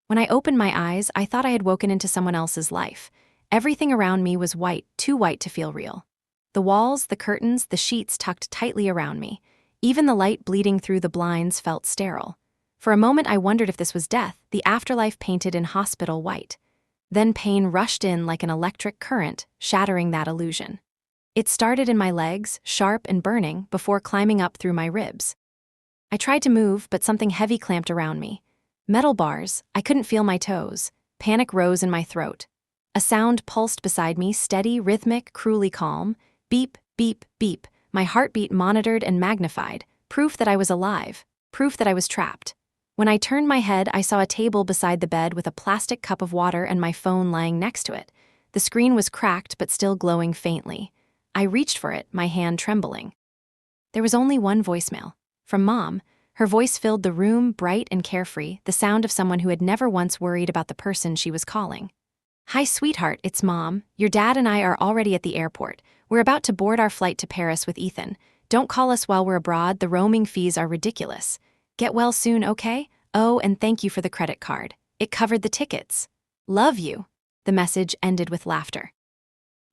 When I opened my eyes, I thought I had woken into someone else's life. Everything around me was white, too white to feel real. The walls, the curtains, the sheets tucked tightly around me. Even the light bleeding through the blinds felt sterile. For a moment I wondered if this was death, the afterlife painted in hospital white. Then pain rushed in like an electric current, shattering that illusion. It started in my legs, sharp and burning, before climbing up through my ribs. I tried to move, but something heavy clamped around me. Metal bars, I couldn't feel my toes. Panic rose in my throat. A sound pulsed beside me, steady, rhythmic, cruelly calm. Beep, beep, beep. My heartbeat monitored and magnified. Proof that I was alive. Proof that I was trapped. When I turned my head, I saw a table beside the bed with a plastic cup of water and my phone lying next to it. The screen was cracked but still glowing faintly. I reached for it, my hand trembling. There was only one voicemail. From Mom. Her voice filled the room, bright and carefree, the sound of someone who had never once worried about the person she was calling. "Hi, sweetheart, it's Mom. Your dad and I are already at the airport. We're about to board our flight to Paris with Ethan. Don't call us while we're abroad, the roaming fees are ridiculous. Get well soon, okay? Oh, and thank you for the credit card. It covered the tickets. Love you." The message ended with laughter.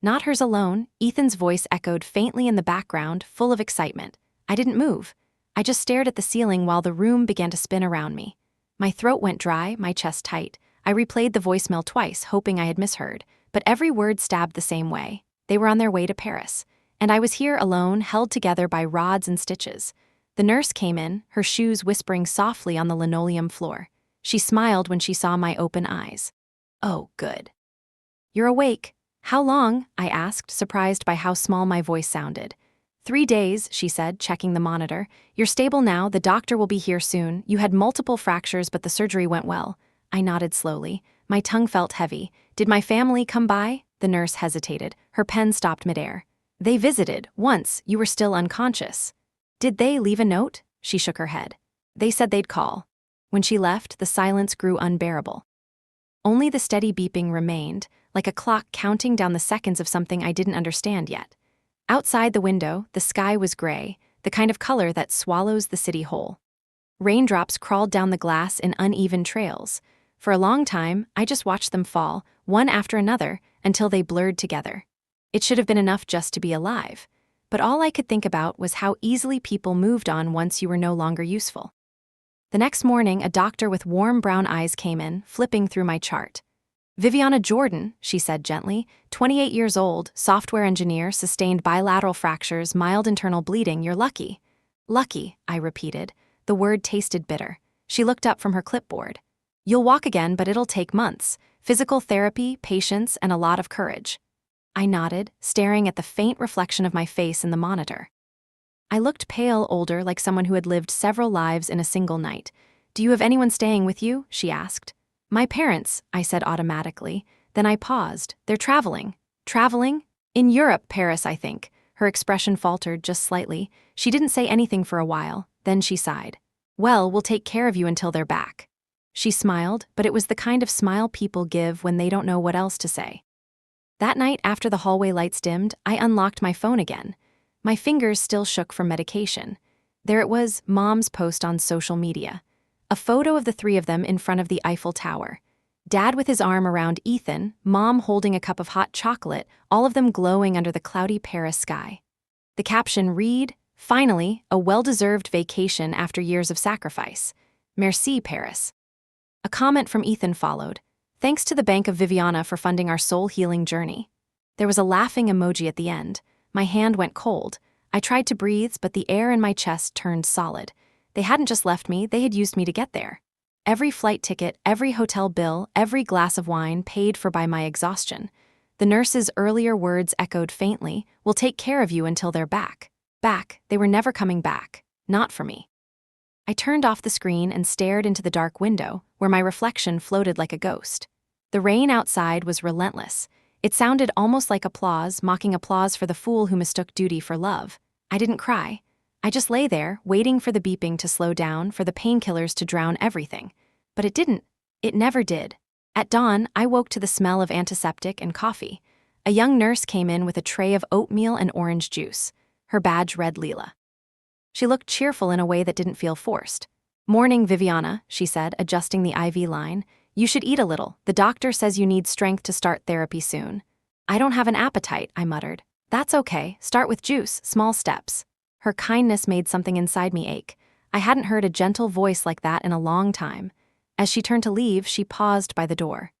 Not hers alone, Ethan's voice echoed faintly in the background, full of excitement. I didn't move. I just stared at the ceiling while the room began to spin around me. My throat went dry, my chest tight. I replayed the voicemail twice, hoping I had misheard, but every word stabbed the same way. They were on their way to Paris, and I was here alone, held together by rods and stitches. The nurse came in, her shoes whispering softly on the linoleum floor. She smiled when she saw my open eyes. "Oh, good. You're awake. How long?" I asked, surprised by how small my voice sounded. 3 days, she said, checking the monitor. "You're stable now, the doctor will be here soon. You had multiple fractures, but the surgery went well." I nodded slowly. My tongue felt heavy. "Did my family come by?" The nurse hesitated. Her pen stopped midair. "They visited, once. You were still unconscious." "Did they leave a note?" She shook her head. "They said they'd call." When she left, the silence grew unbearable. Only the steady beeping remained, like a clock counting down the seconds of something I didn't understand yet. Outside the window, the sky was gray, the kind of color that swallows the city whole. Raindrops crawled down the glass in uneven trails. For a long time, I just watched them fall, one after another, until they blurred together. It should have been enough just to be alive. But all I could think about was how easily people moved on once you were no longer useful. The next morning, a doctor with warm brown eyes came in, flipping through my chart. "Viviana Jordan," she said gently, 28 years old, software engineer, sustained bilateral fractures, mild internal bleeding, you're lucky." "Lucky," I repeated. The word tasted bitter. She looked up from her clipboard. "You'll walk again, but it'll take months. Physical therapy, patience, and a lot of courage." I nodded, staring at the faint reflection of my face in the monitor. I looked pale, older, like someone who had lived several lives in a single night. "Do you have anyone staying with you?" she asked. "My parents," I said automatically. Then I paused. "They're traveling." "Traveling?" "In Europe, Paris, I think." Her expression faltered just slightly. She didn't say anything for a while. Then she sighed. "Well, we'll take care of you until they're back." She smiled, but it was the kind of smile people give when they don't know what else to say. That night, after the hallway lights dimmed, I unlocked my phone again. My fingers still shook from medication. There it was, Mom's post on social media. A photo of the three of them in front of the Eiffel Tower. Dad with his arm around Ethan, Mom holding a cup of hot chocolate, all of them glowing under the cloudy Paris sky. The caption read, "Finally, a well-deserved vacation after years of sacrifice. Merci, Paris." A comment from Ethan followed. "Thanks to the Bank of Viviana for funding our soul-healing journey." There was a laughing emoji at the end. My hand went cold. I tried to breathe, but the air in my chest turned solid. They hadn't just left me, they had used me to get there. Every flight ticket, every hotel bill, every glass of wine paid for by my exhaustion. The nurse's earlier words echoed faintly, "We'll take care of you until they're back." Back, they were never coming back. Not for me. I turned off the screen and stared into the dark window, where my reflection floated like a ghost. The rain outside was relentless. It sounded almost like applause, mocking applause for the fool who mistook duty for love. I didn't cry. I just lay there, waiting for the beeping to slow down, for the painkillers to drown everything. But it didn't. It never did. At dawn, I woke to the smell of antiseptic and coffee. A young nurse came in with a tray of oatmeal and orange juice. Her badge read Leela. She looked cheerful in a way that didn't feel forced. "Morning, Viviana," she said, adjusting the IV line. You should eat a little. The doctor says you need strength to start therapy soon. I don't have an appetite, I muttered. That's okay, start with juice, small steps. Her kindness made something inside me ache. I hadn't heard a gentle voice like that in a long time. As she turned to leave, she paused by the door.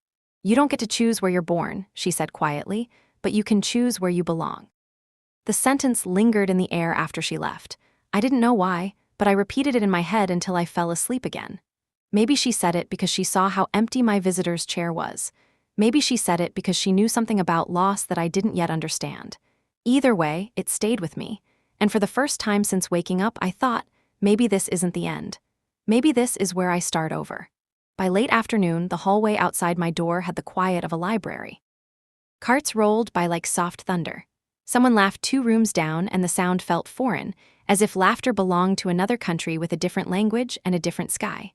You don't get to choose where you're born, she said quietly, but you can choose where you belong. The sentence lingered in the air after she left. I didn't know why, but I repeated it in my head until I fell asleep again. Maybe she said it because she saw how empty my visitor's chair was. Maybe she said it because she knew something about loss that I didn't yet understand. Either way, it stayed with me, and for the first time since waking up, I thought, maybe this isn't the end. Maybe this is where I start over. By late afternoon, the hallway outside my door had the quiet of a library. Carts rolled by like soft thunder. Someone laughed 2 rooms down, and the sound felt foreign, as if laughter belonged to another country with a different language and a different sky.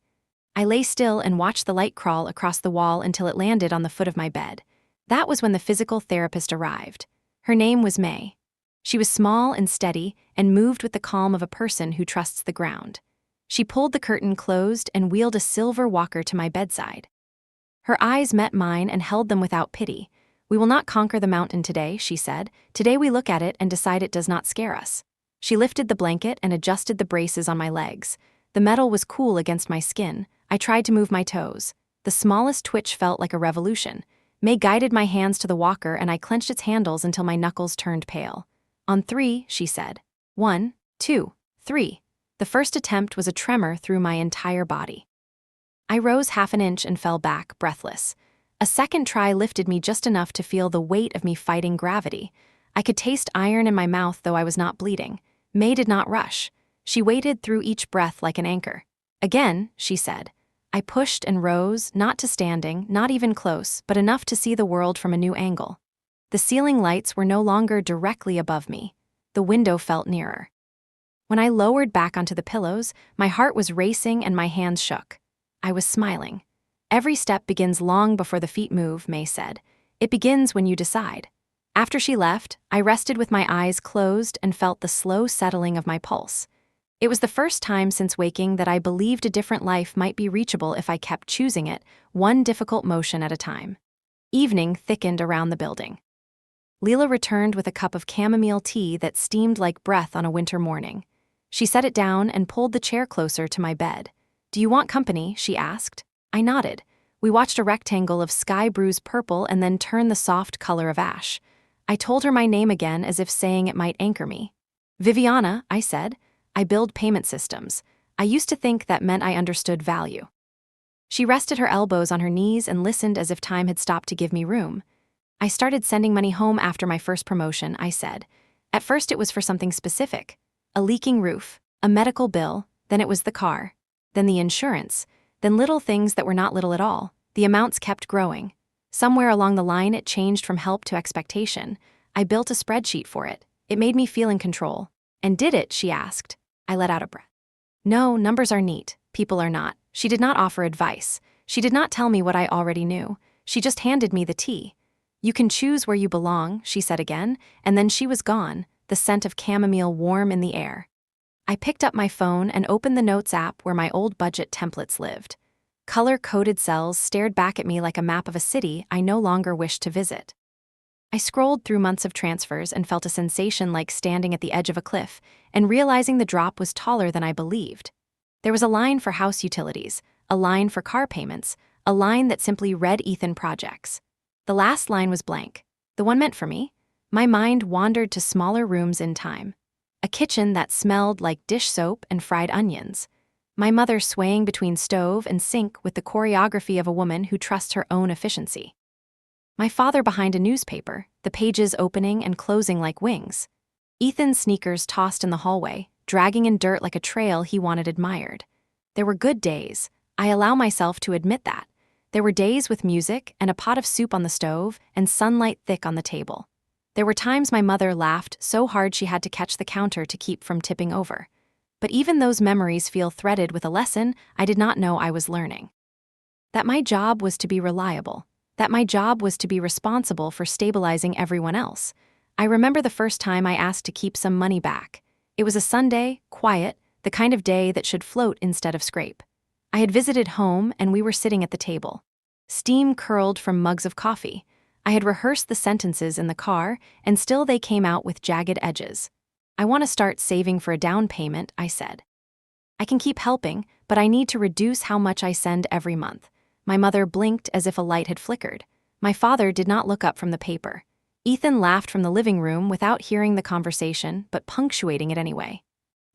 I lay still and watched the light crawl across the wall until it landed on the foot of my bed. That was when the physical therapist arrived. Her name was May. She was small and steady and moved with the calm of a person who trusts the ground. She pulled the curtain closed and wheeled a silver walker to my bedside. Her eyes met mine and held them without pity. We will not conquer the mountain today, she said. Today we look at it and decide it does not scare us. She lifted the blanket and adjusted the braces on my legs. The metal was cool against my skin. I tried to move my toes. The smallest twitch felt like a revolution. May guided my hands to the walker and I clenched its handles until my knuckles turned pale. On 3, she said. 1, 2, 3. The first attempt was a tremor through my entire body. I rose half an inch and fell back, breathless. A second try lifted me just enough to feel the weight of me fighting gravity. I could taste iron in my mouth though I was not bleeding. May did not rush. She waited through each breath like an anchor. Again, she said. I pushed and rose, not to standing, not even close, but enough to see the world from a new angle. The ceiling lights were no longer directly above me. The window felt nearer. When I lowered back onto the pillows, my heart was racing and my hands shook. I was smiling. Every step begins long before the feet move, May said. It begins when you decide. After she left, I rested with my eyes closed and felt the slow settling of my pulse. It was the first time since waking that I believed a different life might be reachable if I kept choosing it, one difficult motion at a time. Evening thickened around the building. Leela returned with a cup of chamomile tea that steamed like breath on a winter morning. She set it down and pulled the chair closer to my bed. Do you want company? She asked. I nodded. We watched a rectangle of sky bruise purple and then turn the soft color of ash. I told her my name again as if saying it might anchor me. Viviana, I said. I build payment systems. I used to think that meant I understood value. She rested her elbows on her knees and listened as if time had stopped to give me room. I started sending money home after my first promotion, I said. At first it was for something specific. A leaking roof, a medical bill, then it was the car, then the insurance, then little things that were not little at all. The amounts kept growing. Somewhere along the line it changed from help to expectation. I built a spreadsheet for it. It made me feel in control. And did it? She asked. I let out a breath. No, numbers are neat. People are not. She did not offer advice. She did not tell me what I already knew. She just handed me the tea. You can choose where you belong, she said again, and then she was gone, the scent of chamomile warm in the air. I picked up my phone and opened the Notes app where my old budget templates lived. Color-coded cells stared back at me like a map of a city I no longer wished to visit. I scrolled through months of transfers and felt a sensation like standing at the edge of a cliff and realizing the drop was taller than I believed. There was a line for house utilities, a line for car payments, a line that simply read Ethan projects. The last line was blank, the one meant for me. My mind wandered to smaller rooms in time. A kitchen that smelled like dish soap and fried onions. My mother swaying between stove and sink with the choreography of a woman who trusts her own efficiency. My father behind a newspaper, the pages opening and closing like wings. Ethan's sneakers tossed in the hallway, dragging in dirt like a trail he wanted admired. There were good days. I allow myself to admit that. There were days with music and a pot of soup on the stove and sunlight thick on the table. There were times my mother laughed so hard she had to catch the counter to keep from tipping over. But even those memories feel threaded with a lesson I did not know I was learning. That my job was to be reliable. That my job was to be responsible for stabilizing everyone else. I remember the first time I asked to keep some money back. It was a Sunday, quiet, the kind of day that should float instead of scrape. I had visited home and we were sitting at the table. Steam curled from mugs of coffee. I had rehearsed the sentences in the car, and still they came out with jagged edges. I want to start saving for a down payment, I said. I can keep helping, but I need to reduce how much I send every month. My mother blinked as if a light had flickered. My father did not look up from the paper. Ethan laughed from the living room without hearing the conversation, but punctuating it anyway.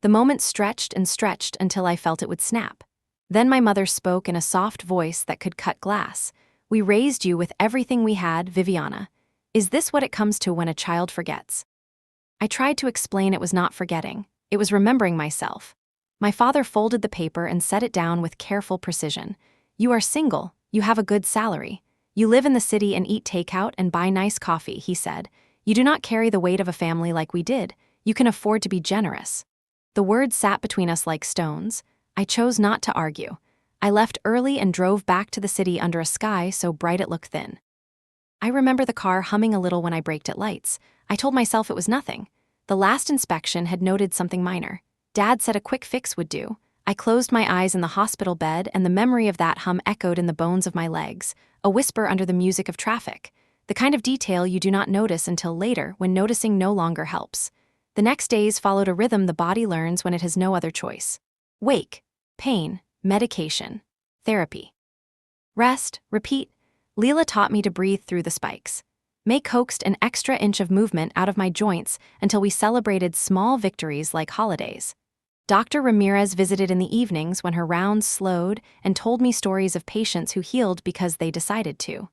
The moment stretched and stretched until I felt it would snap. Then my mother spoke in a soft voice that could cut glass. We raised you with everything we had, Viviana. Is this what it comes to when a child forgets? I tried to explain it was not forgetting. It was remembering myself. My father folded the paper and set it down with careful precision. You are single, you have a good salary. You live in the city and eat takeout and buy nice coffee, he said. You do not carry the weight of a family like we did. You can afford to be generous. The words sat between us like stones. I chose not to argue. I left early and drove back to the city under a sky so bright it looked thin. I remember the car humming a little when I braked at lights. I told myself it was nothing. The last inspection had noted something minor. Dad said a quick fix would do. I closed my eyes in the hospital bed, and the memory of that hum echoed in the bones of my legs, a whisper under the music of traffic, the kind of detail you do not notice until later when noticing no longer helps. The next days followed a rhythm the body learns when it has no other choice. Wake, pain, medication, therapy. Rest, repeat. Leela taught me to breathe through the spikes. May coaxed an extra inch of movement out of my joints until we celebrated small victories like holidays. Dr. Ramirez visited in the evenings when her rounds slowed and told me stories of patients who healed because they decided to.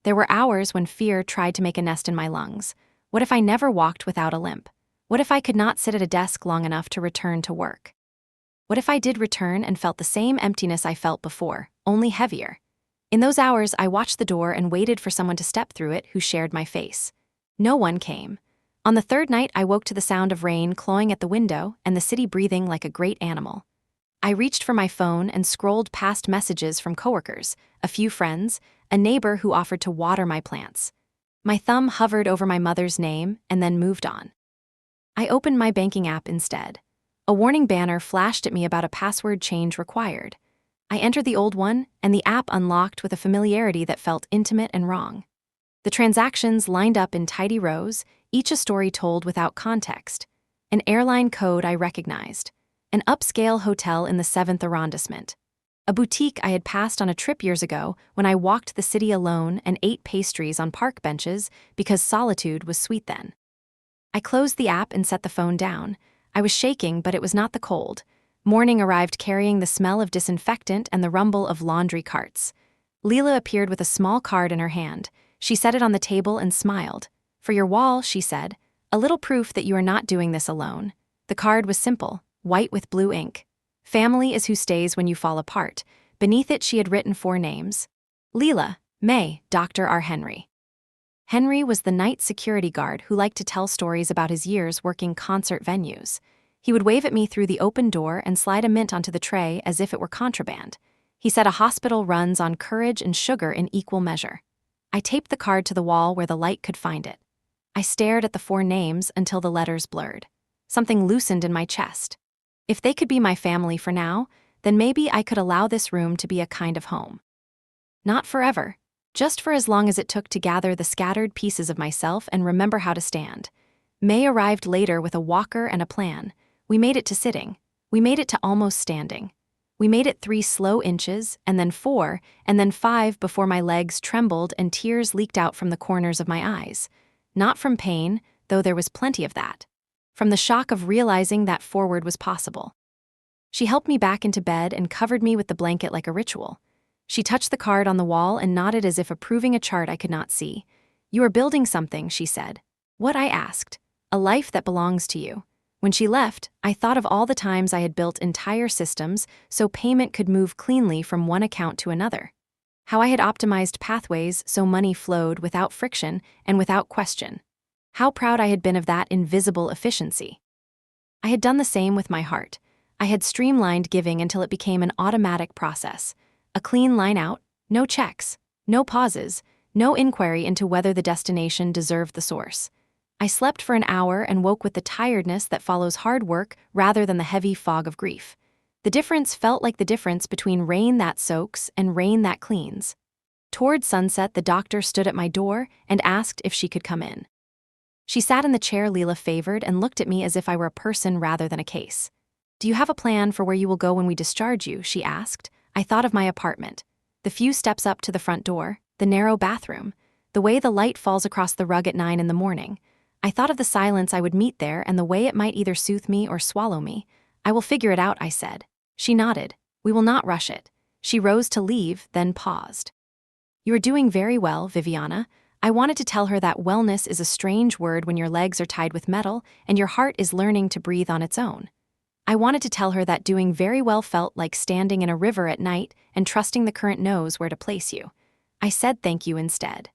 There were hours when fear tried to make a nest in my lungs. What if I never walked without a limp? What if I could not sit at a desk long enough to return to work? What if I did return and felt the same emptiness I felt before, only heavier? In those hours, I watched the door and waited for someone to step through it who shared my face. No one came. On the third night, I woke to the sound of rain clawing at the window and the city breathing like a great animal. I reached for my phone and scrolled past messages from coworkers, a few friends, a neighbor who offered to water my plants. My thumb hovered over my mother's name and then moved on. I opened my banking app instead. A warning banner flashed at me about a password change required. I entered the old one, and the app unlocked with a familiarity that felt intimate and wrong. The transactions lined up in tidy rows, each a story told without context. An airline code I recognized. An upscale hotel in the 7th arrondissement. A boutique I had passed on a trip years ago when I walked the city alone and ate pastries on park benches because solitude was sweet then. I closed the app and set the phone down. I was shaking, but it was not the cold. Morning arrived carrying the smell of disinfectant and the rumble of laundry carts. Leela appeared with a small card in her hand. She set it on the table and smiled. For your wall, she said, a little proof that you are not doing this alone. The card was simple, white with blue ink. Family is who stays when you fall apart. Beneath it, she had written 4 names. Leela, May, Dr. R. Henry. Henry was the night security guard who liked to tell stories about his years working concert venues. He would wave at me through the open door and slide a mint onto the tray as if it were contraband. He said a hospital runs on courage and sugar in equal measure. I taped the card to the wall where the light could find it. I stared at the 4 names until the letters blurred. Something loosened in my chest. If they could be my family for now, then maybe I could allow this room to be a kind of home. Not forever, just for as long as it took to gather the scattered pieces of myself and remember how to stand. May arrived later with a walker and a plan. We made it to sitting. We made it to almost standing. We made it 3 slow inches, and then 4, and then 5 before my legs trembled and tears leaked out from the corners of my eyes. Not from pain, though there was plenty of that. From the shock of realizing that forward was possible. She helped me back into bed and covered me with the blanket like a ritual. She touched the card on the wall and nodded as if approving a chart I could not see. You are building something, she said. What, I asked. A life that belongs to you. When she left, I thought of all the times I had built entire systems so payment could move cleanly from one account to another. How I had optimized pathways so money flowed without friction and without question. How proud I had been of that invisible efficiency. I had done the same with my heart. I had streamlined giving until it became an automatic process. A clean line out, no checks, no pauses, no inquiry into whether the destination deserved the source. I slept for an hour and woke with the tiredness that follows hard work rather than the heavy fog of grief. The difference felt like the difference between rain that soaks and rain that cleans. Toward sunset, the doctor stood at my door and asked if she could come in. She sat in the chair Leela favored and looked at me as if I were a person rather than a case. "Do you have a plan for where you will go when we discharge you?" she asked. I thought of my apartment. The few steps up to the front door, the narrow bathroom, the way the light falls across the rug at 9 in the morning. I thought of the silence I would meet there and the way it might either soothe me or swallow me. "I will figure it out," I said. She nodded. "We will not rush it." She rose to leave, then paused. "You are doing very well, Viviana." I wanted to tell her that wellness is a strange word when your legs are tied with metal and your heart is learning to breathe on its own. I wanted to tell her that doing very well felt like standing in a river at night and trusting the current knows where to place you. I said thank you instead.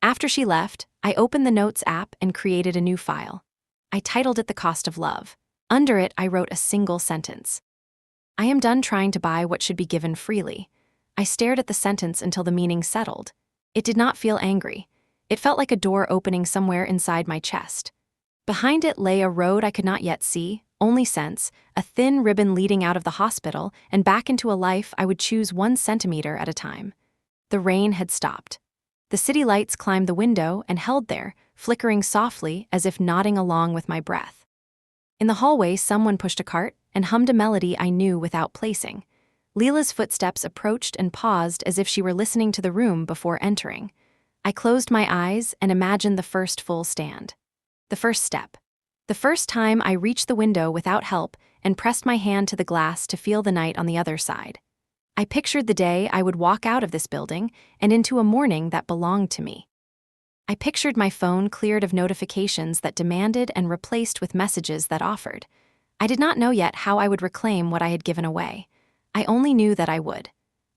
After she left, I opened the Notes app and created a new file. I titled it The Cost of Love. Under it, I wrote a single sentence. "I am done trying to buy what should be given freely." I stared at the sentence until the meaning settled. It did not feel angry. It felt like a door opening somewhere inside my chest. Behind it lay a road I could not yet see, only sense, a thin ribbon leading out of the hospital and back into a life I would choose 1 centimeter at a time. The rain had stopped. The city lights climbed the window and held there, flickering softly as if nodding along with my breath. In the hallway, someone pushed a cart and hummed a melody I knew without placing. Leela's footsteps approached and paused as if she were listening to the room before entering. I closed my eyes and imagined the first full stand. The first step. The first time I reached the window without help and pressed my hand to the glass to feel the night on the other side. I pictured the day I would walk out of this building and into a morning that belonged to me. I pictured my phone cleared of notifications that demanded and replaced with messages that offered. I did not know yet how I would reclaim what I had given away. I only knew that I would.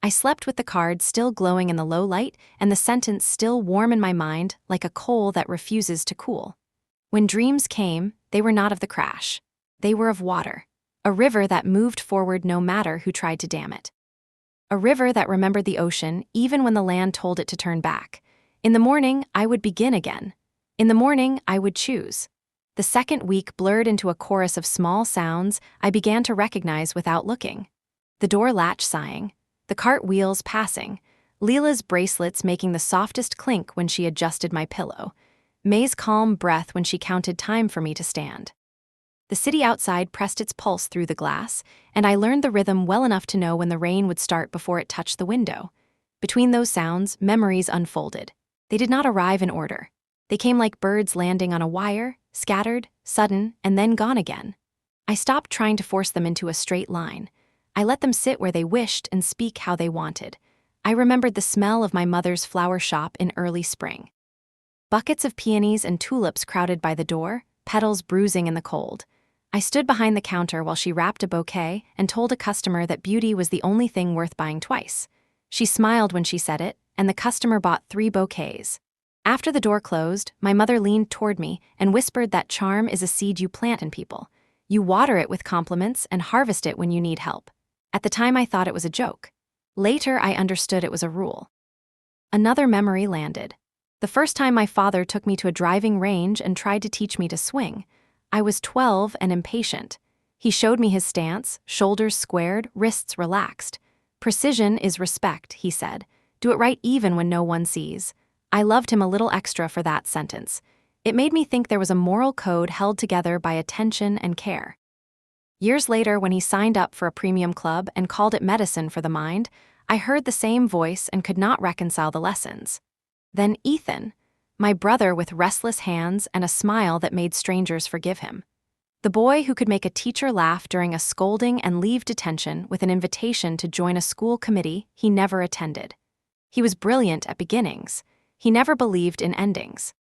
I slept with the card still glowing in the low light and the sentence still warm in my mind like a coal that refuses to cool. When dreams came, they were not of the crash. They were of water. A river that moved forward no matter who tried to dam it. A river that remembered the ocean even when the land told it to turn back. In the morning, I would begin again. In the morning, I would choose. The second week blurred into a chorus of small sounds I began to recognize without looking. The door latch sighing. The cart wheels passing. Leela's bracelets making the softest clink when she adjusted my pillow. May's calm breath when she counted time for me to stand. The city outside pressed its pulse through the glass, and I learned the rhythm well enough to know when the rain would start before it touched the window. Between those sounds, memories unfolded. They did not arrive in order. They came like birds landing on a wire, scattered, sudden, and then gone again. I stopped trying to force them into a straight line. I let them sit where they wished and speak how they wanted. I remembered the smell of my mother's flower shop in early spring. Buckets of peonies and tulips crowded by the door, petals bruising in the cold. I stood behind the counter while she wrapped a bouquet and told a customer that beauty was the only thing worth buying twice. She smiled when she said it, and the customer bought 3 bouquets. After the door closed, my mother leaned toward me and whispered that charm is a seed you plant in people. You water it with compliments and harvest it when you need help. At the time, I thought it was a joke. Later, I understood it was a rule. Another memory landed. The first time my father took me to a driving range and tried to teach me to swing. I was 12 and impatient. He showed me his stance, shoulders squared, wrists relaxed. "Precision is respect," he said. "Do it right even when no one sees." I loved him a little extra for that sentence. It made me think there was a moral code held together by attention and care. Years later, when he signed up for a premium club and called it medicine for the mind, I heard the same voice and could not reconcile the lessons. Then Ethan, my brother with restless hands and a smile that made strangers forgive him. The boy who could make a teacher laugh during a scolding and leave detention with an invitation to join a school committee he never attended. He was brilliant at beginnings. He never believed in endings.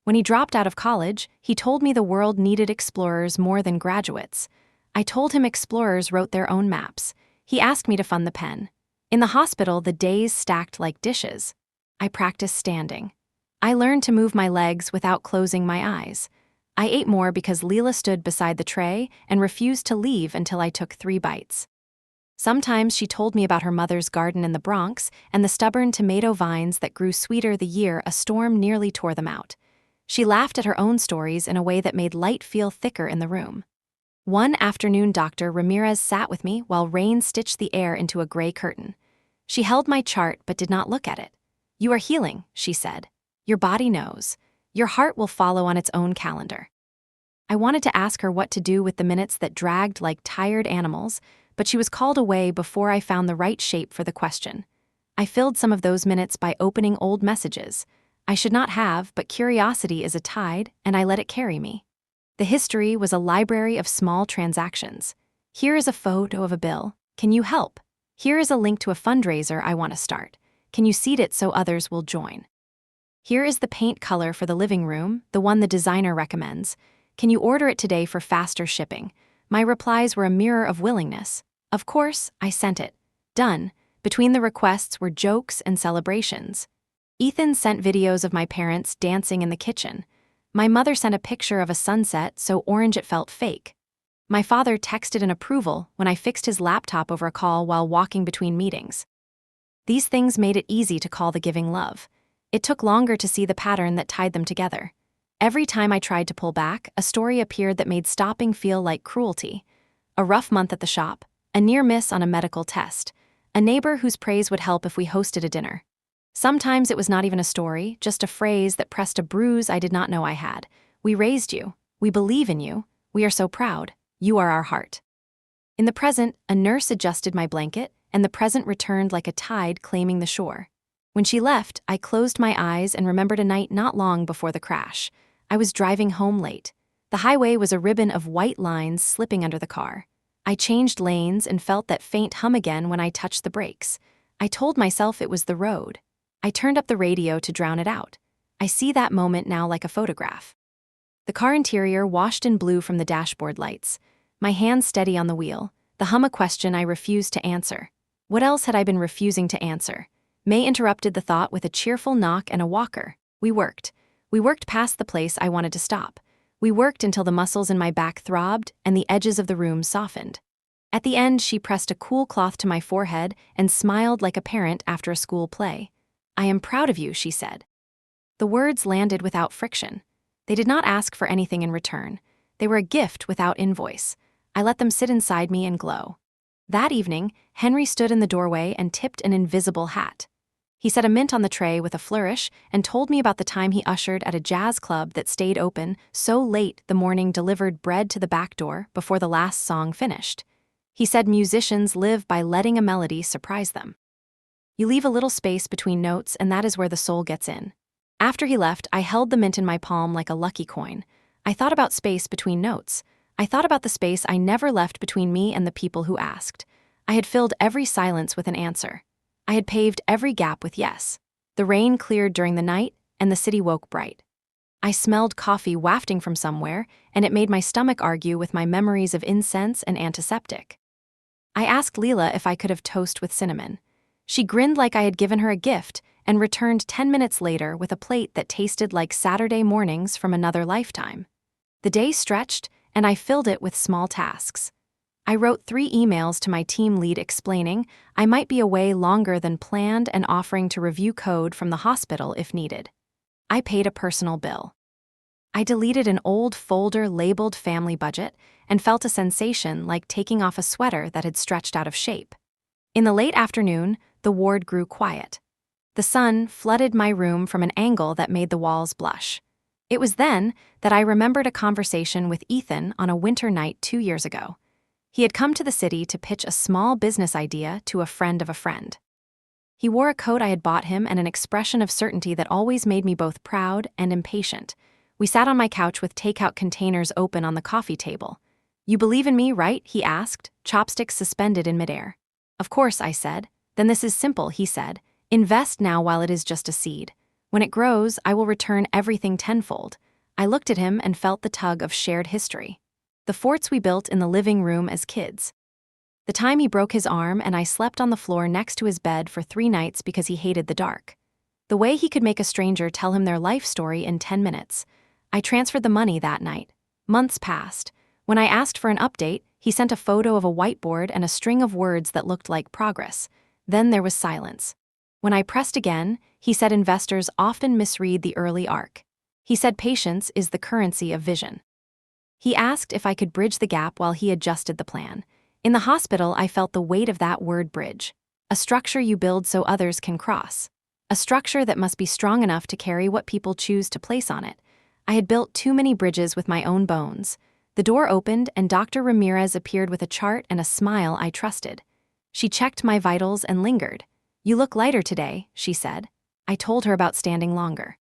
When he dropped out of college, he told me the world needed explorers more than graduates. I told him explorers wrote their own maps. He asked me to fund the pen. In the hospital, the days stacked like dishes. I practiced standing. I learned to move my legs without closing my eyes. I ate more because Leela stood beside the tray and refused to leave until I took 3 bites. Sometimes she told me about her mother's garden in the Bronx and the stubborn tomato vines that grew sweeter the year a storm nearly tore them out. She laughed at her own stories in a way that made light feel thicker in the room. One afternoon, Dr. Ramirez sat with me while rain stitched the air into a gray curtain. She held my chart but did not look at it. You are healing, she said. Your body knows. Your heart will follow on its own calendar. I wanted to ask her what to do with the minutes that dragged like tired animals, but she was called away before I found the right shape for the question. I filled some of those minutes by opening old messages. I should not have, but curiosity is a tide, and I let it carry me. The history was a library of small transactions. Here is a photo of a bill. Can you help? Here is a link to a fundraiser I want to start. Can you seed it so others will join? Here is the paint color for the living room, the one the designer recommends. Can you order it today for faster shipping? My replies were a mirror of willingness. Of course, I sent it. Done. Between the requests were jokes and celebrations. Ethan sent videos of my parents dancing in the kitchen. My mother sent a picture of a sunset so orange it felt fake. My father texted an approval when I fixed his laptop over a call while walking between meetings. These things made it easy to call the giving love. It took longer to see the pattern that tied them together. Every time I tried to pull back, a story appeared that made stopping feel like cruelty. A rough month at the shop, a near miss on a medical test, a neighbor whose praise would help if we hosted a dinner. Sometimes it was not even a story, just a phrase that pressed a bruise I did not know I had. We raised you. We believe in you. We are so proud. You are our heart. In the present, a nurse adjusted my blanket, and the present returned like a tide claiming the shore. When she left, I closed my eyes and remembered a night not long before the crash. I was driving home late. The highway was a ribbon of white lines slipping under the car. I changed lanes and felt that faint hum again when I touched the brakes. I told myself it was the road. I turned up the radio to drown it out. I see that moment now like a photograph. The car interior washed in blue from the dashboard lights. My hands steady on the wheel, the hum a question I refused to answer. What else had I been refusing to answer? May interrupted the thought with a cheerful knock and a walker. We worked. We worked past the place I wanted to stop. We worked until the muscles in my back throbbed and the edges of the room softened. At the end, she pressed a cool cloth to my forehead and smiled like a parent after a school play. I am proud of you, she said. The words landed without friction. They did not ask for anything in return. They were a gift without invoice. I let them sit inside me and glow. That evening, Henry stood in the doorway and tipped an invisible hat. He set a mint on the tray with a flourish and told me about the time he ushered at a jazz club that stayed open so late the morning delivered bread to the back door before the last song finished. He said musicians live by letting a melody surprise them. You leave a little space between notes, and that is where the soul gets in. After he left, I held the mint in my palm like a lucky coin. I thought about space between notes. I thought about the space I never left between me and the people who asked. I had filled every silence with an answer. I had paved every gap with yes. The rain cleared during the night, and the city woke bright. I smelled coffee wafting from somewhere, and it made my stomach argue with my memories of incense and antiseptic. I asked Leela if I could have toast with cinnamon. She grinned like I had given her a gift and returned 10 minutes later with a plate that tasted like Saturday mornings from another lifetime. The day stretched, and I filled it with small tasks. I wrote 3 emails to my team lead explaining I might be away longer than planned and offering to review code from the hospital if needed. I paid a personal bill. I deleted an old folder labeled family budget and felt a sensation like taking off a sweater that had stretched out of shape. In the late afternoon, the ward grew quiet. The sun flooded my room from an angle that made the walls blush. It was then that I remembered a conversation with Ethan on a winter night 2 years ago. He had come to the city to pitch a small business idea to a friend of a friend. He wore a coat I had bought him and an expression of certainty that always made me both proud and impatient. We sat on my couch with takeout containers open on the coffee table. "You believe in me, right?" he asked, chopsticks suspended in midair. "Of course," I said. "Then this is simple," he said. "Invest now while it is just a seed. When it grows, I will return everything tenfold." I looked at him and felt the tug of shared history. The forts we built in the living room as kids. The time he broke his arm and I slept on the floor next to his bed for 3 nights because he hated the dark. The way he could make a stranger tell him their life story in 10 minutes. I transferred the money that night. Months passed. When I asked for an update, he sent a photo of a whiteboard and a string of words that looked like progress. Then there was silence. When I pressed again, he said investors often misread the early arc. He said patience is the currency of vision. He asked if I could bridge the gap while he adjusted the plan. In the hospital, I felt the weight of that word bridge. A structure you build so others can cross. a structure that must be strong enough to carry what people choose to place on it. I had built too many bridges with my own bones. The door opened and Dr. Ramirez appeared with a chart and a smile I trusted. She checked my vitals and lingered. "You look lighter today," she said. I told her about standing longer.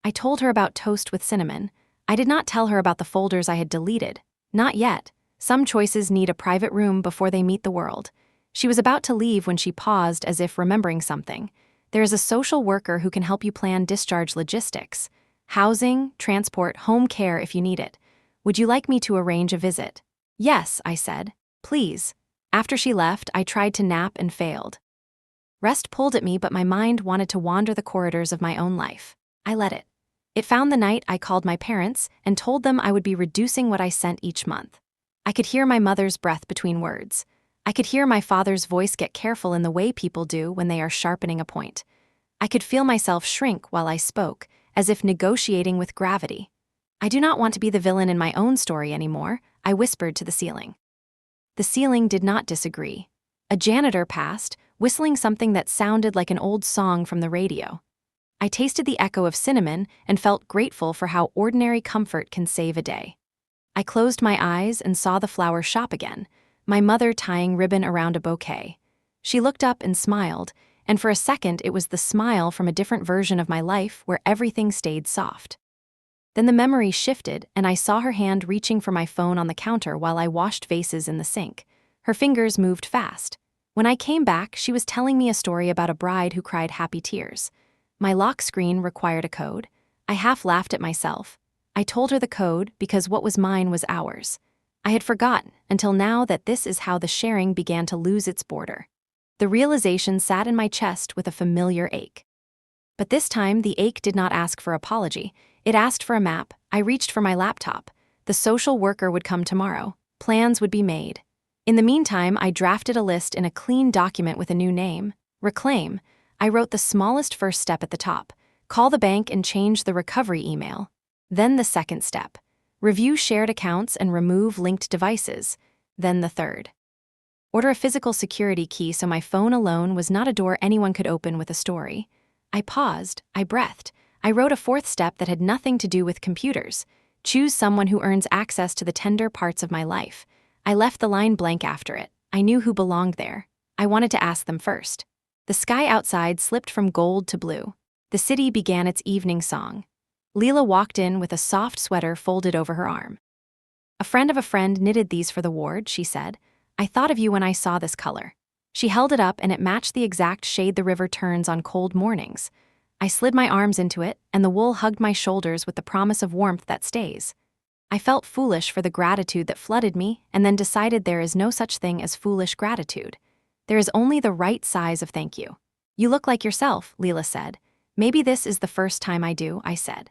I told her about toast with cinnamon. I did not tell her about the folders I had deleted. Not yet. Some choices need a private room before they meet the world. She was about to leave when she paused as if remembering something. "There is a social worker who can help you plan discharge logistics. Housing, transport, home care if you need it. Would you like me to arrange a visit?" "Yes," I said. "Please." After she left, I tried to nap and failed. Rest pulled at me, but my mind wanted to wander the corridors of my own life. I let it. It found the night I called my parents and told them I would be reducing what I sent each month. I could hear my mother's breath between words. I could hear my father's voice get careful in the way people do when they are sharpening a point. I could feel myself shrink while I spoke, as if negotiating with gravity. "I do not want to be the villain in my own story anymore," I whispered to the ceiling. The ceiling did not disagree. A janitor passed, whistling something that sounded like an old song from the radio. I tasted the echo of cinnamon and felt grateful for how ordinary comfort can save a day. I closed my eyes and saw the flower shop again, my mother tying ribbon around a bouquet. She looked up and smiled, and for a second it was the smile from a different version of my life where everything stayed soft. Then the memory shifted, and I saw her hand reaching for my phone on the counter while I washed vases in the sink. Her fingers moved fast. When I came back, she was telling me a story about a bride who cried happy tears. My lock screen required a code. I half laughed at myself. I told her the code because what was mine was ours. I had forgotten until now that this is how the sharing began to lose its border. The realization sat in my chest with a familiar ache. But this time, the ache did not ask for apology. It asked for a map. I reached for my laptop. The social worker would come tomorrow. Plans would be made. In the meantime, I drafted a list in a clean document with a new name. Reclaim. I wrote the smallest first step at the top. Call the bank and change the recovery email. Then the second step. Review shared accounts and remove linked devices. Then the third. Order a physical security key so my phone alone was not a door anyone could open with a story. I paused. I breathed. I wrote a fourth step that had nothing to do with computers. Choose someone who earns access to the tender parts of my life. I left the line blank after it. I knew who belonged there. I wanted to ask them first. The sky outside slipped from gold to blue. The city began its evening song. Leela walked in with a soft sweater folded over her arm. "A friend of a friend knitted these for the ward," she said. "I thought of you when I saw this color." She held it up and it matched the exact shade the river turns on cold mornings. I slid my arms into it, and the wool hugged my shoulders with the promise of warmth that stays. I felt foolish for the gratitude that flooded me, and then decided there is no such thing as foolish gratitude. There is only the right size of thank you. "You look like yourself," Leela said. "Maybe this is the first time I do," I said.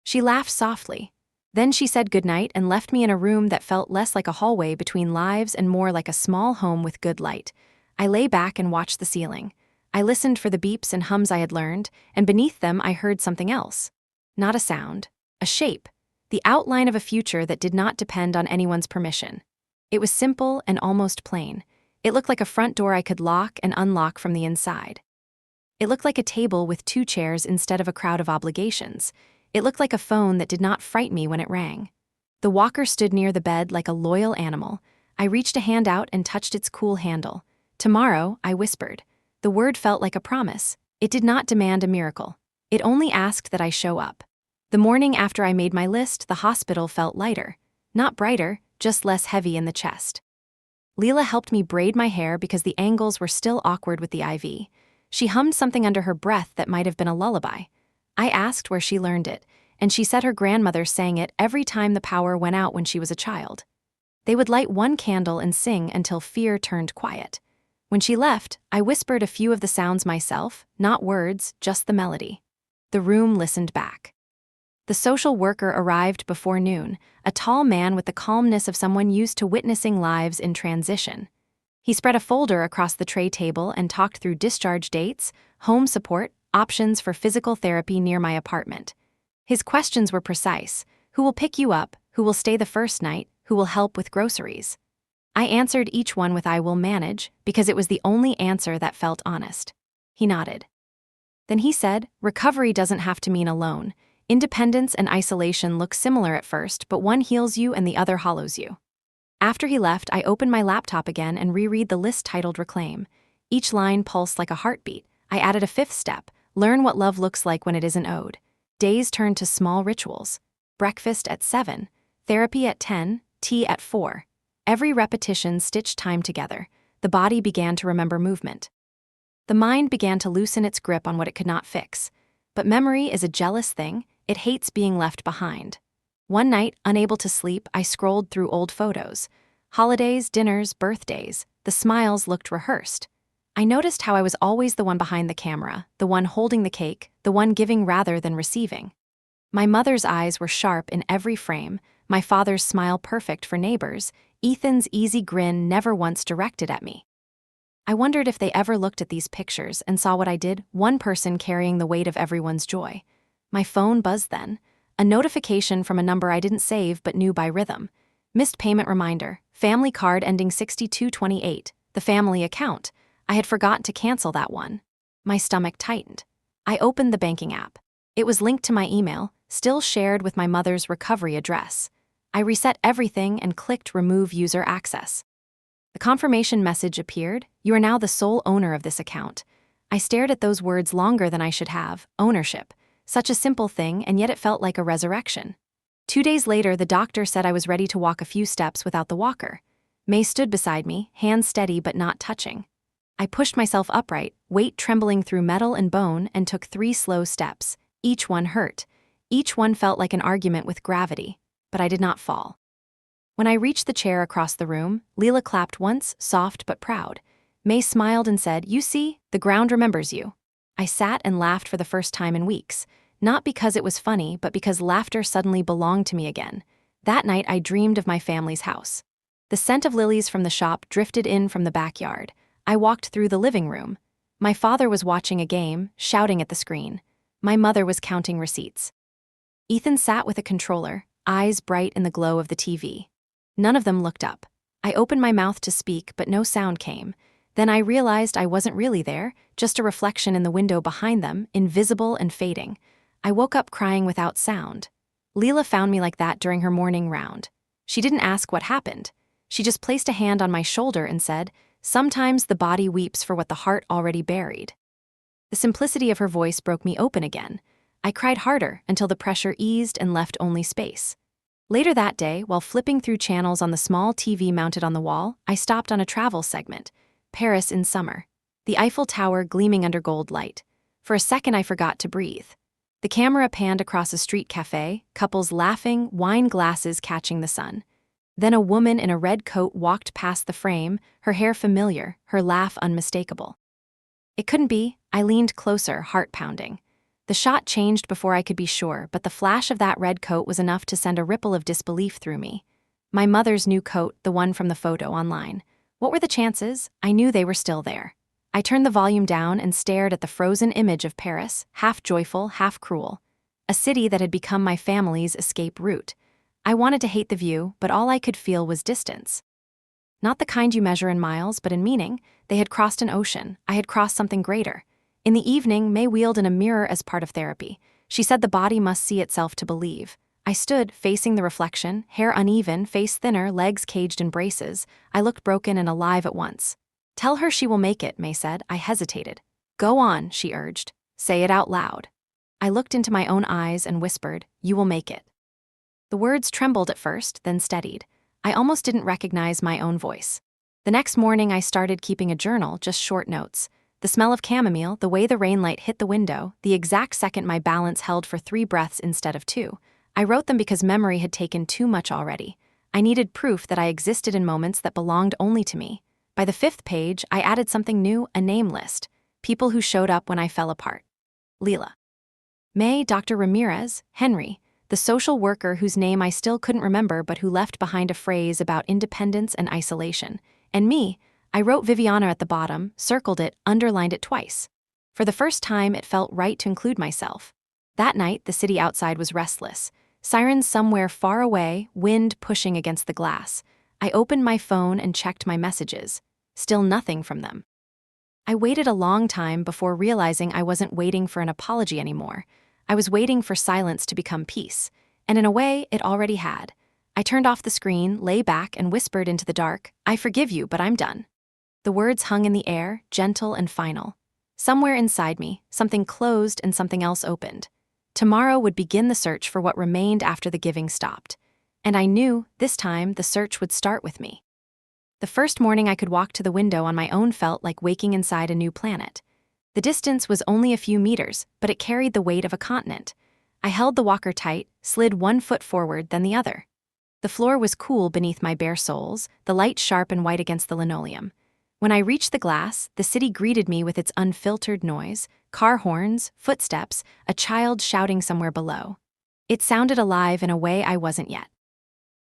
She laughed softly. Then she said goodnight and left me in a room that felt less like a hallway between lives and more like a small home with good light. I lay back and watched the ceiling. I listened for the beeps and hums I had learned, and beneath them I heard something else. Not a sound. A shape. The outline of a future that did not depend on anyone's permission. It was simple and almost plain. It looked like a front door I could lock and unlock from the inside. It looked like a table with 2 chairs instead of a crowd of obligations. It looked like a phone that did not fright me when it rang. The walker stood near the bed like a loyal animal. I reached a hand out and touched its cool handle. "Tomorrow," I whispered. The word felt like a promise. It did not demand a miracle. It only asked that I show up. The morning after I made my list, the hospital felt lighter. Not brighter, just less heavy in the chest. Leela helped me braid my hair because the angles were still awkward with the IV. She hummed something under her breath that might have been a lullaby. I asked where she learned it, and she said her grandmother sang it every time the power went out when she was a child. They would light one candle and sing until fear turned quiet. When she left, I whispered a few of the sounds myself, not words, just the melody. The room listened back. The social worker arrived before noon, a tall man with the calmness of someone used to witnessing lives in transition. He spread a folder across the tray table and talked through discharge dates, home support, options for physical therapy near my apartment. His questions were precise. Who will pick you up? Who will stay the first night? Who will help with groceries? I answered each one with "I will manage," because it was the only answer that felt honest. He nodded. Then he said, recovery doesn't have to mean alone. Independence and isolation look similar at first, but one heals you and the other hollows you. After he left, I opened my laptop again and reread the list titled Reclaim. Each line pulsed like a heartbeat. I added a fifth step: learn what love looks like when it isn't owed. Days turned to small rituals. Breakfast at 7, therapy at 10, tea at 4. Every repetition stitched time together. The body began to remember movement. The mind began to loosen its grip on what it could not fix. But memory is a jealous thing. It hates being left behind. One night, unable to sleep, I scrolled through old photos. Holidays, dinners, birthdays. The smiles looked rehearsed. I noticed how I was always the one behind the camera, the one holding the cake, the one giving rather than receiving. My mother's eyes were sharp in every frame, my father's smile perfect for neighbors, Ethan's easy grin never once directed at me. I wondered if they ever looked at these pictures and saw what I did, one person carrying the weight of everyone's joy. My phone buzzed then. A notification from a number I didn't save but knew by rhythm. Missed payment reminder, family card ending 6228, the family account. I had forgotten to cancel that one. My stomach tightened. I opened the banking app. It was linked to my email, still shared with my mother's recovery address. I reset everything and clicked Remove User Access. The confirmation message appeared. You are now the sole owner of this account. I stared at those words longer than I should have. Ownership. Such a simple thing, and yet it felt like a resurrection. 2 days later, the doctor said I was ready to walk a few steps without the walker. May stood beside me, hands steady but not touching. I pushed myself upright, weight trembling through metal and bone, and took 3 slow steps. Each one hurt. Each one felt like an argument with gravity, but I did not fall. When I reached the chair across the room, Leela clapped once, soft but proud. May smiled and said, "You see, the ground remembers you." I sat and laughed for the first time in weeks, not because it was funny, but because laughter suddenly belonged to me again. That night I dreamed of my family's house. The scent of lilies from the shop drifted in from the backyard. I walked through the living room. My father was watching a game, shouting at the screen. My mother was counting receipts. Ethan sat with a controller, eyes bright in the glow of the TV. None of them looked up. I opened my mouth to speak, but no sound came. Then I realized I wasn't really there, just a reflection in the window behind them, invisible and fading. I woke up crying without sound. Leela found me like that during her morning round. She didn't ask what happened. She just placed a hand on my shoulder and said, "Sometimes the body weeps for what the heart already buried." The simplicity of her voice broke me open again. I cried harder until the pressure eased and left only space. Later that day, while flipping through channels on the small TV mounted on the wall, I stopped on a travel segment. Paris in summer. The Eiffel Tower gleaming under gold light. For a second I forgot to breathe. The camera panned across a street cafe, couples laughing, wine glasses catching the sun. Then a woman in a red coat walked past the frame, her hair familiar, her laugh unmistakable. It couldn't be. I leaned closer, heart pounding. The shot changed before I could be sure, but the flash of that red coat was enough to send a ripple of disbelief through me. My mother's new coat, the one from the photo online. What were the chances? I knew they were still there. I turned the volume down and stared at the frozen image of Paris, half joyful, half cruel. A city that had become my family's escape route. I wanted to hate the view, but all I could feel was distance. Not the kind you measure in miles, but in meaning. They had crossed an ocean. I had crossed something greater. In the evening, May wheeled in a mirror as part of therapy. She said the body must see itself to believe. I stood, facing the reflection, hair uneven, face thinner, legs caged in braces. I looked broken and alive at once. "Tell her she will make it," May said. I hesitated. "Go on," she urged. "Say it out loud." I looked into my own eyes and whispered, "You will make it." The words trembled at first, then steadied. I almost didn't recognize my own voice. The next morning I started keeping a journal, just short notes. The smell of chamomile, the way the rainlight hit the window, the exact second my balance held for 3 breaths instead of 2. I wrote them because memory had taken too much already. I needed proof that I existed in moments that belonged only to me. By the 5th page, I added something new, a name list. People who showed up when I fell apart. Leela. May, Dr. Ramirez, Henry, the social worker whose name I still couldn't remember but who left behind a phrase about independence and isolation. And me, I wrote Viviana at the bottom, circled it, underlined it twice. For the first time, it felt right to include myself. That night, the city outside was restless. Sirens somewhere far away, wind pushing against the glass. I opened my phone and checked my messages. Still nothing from them. I waited a long time before realizing I wasn't waiting for an apology anymore. I was waiting for silence to become peace, and in a way, it already had. I turned off the screen, lay back, and whispered into the dark, "I forgive you, but I'm done." The words hung in the air, gentle and final. Somewhere inside me, something closed and something else opened. Tomorrow would begin the search for what remained after the giving stopped. And I knew, this time, the search would start with me. The first morning I could walk to the window on my own felt like waking inside a new planet. The distance was only a few meters, but it carried the weight of a continent. I held the walker tight, slid one foot forward, then the other. The floor was cool beneath my bare soles, the light sharp and white against the linoleum. When I reached the glass, the city greeted me with its unfiltered noise, car horns, footsteps, a child shouting somewhere below. It sounded alive in a way I wasn't yet.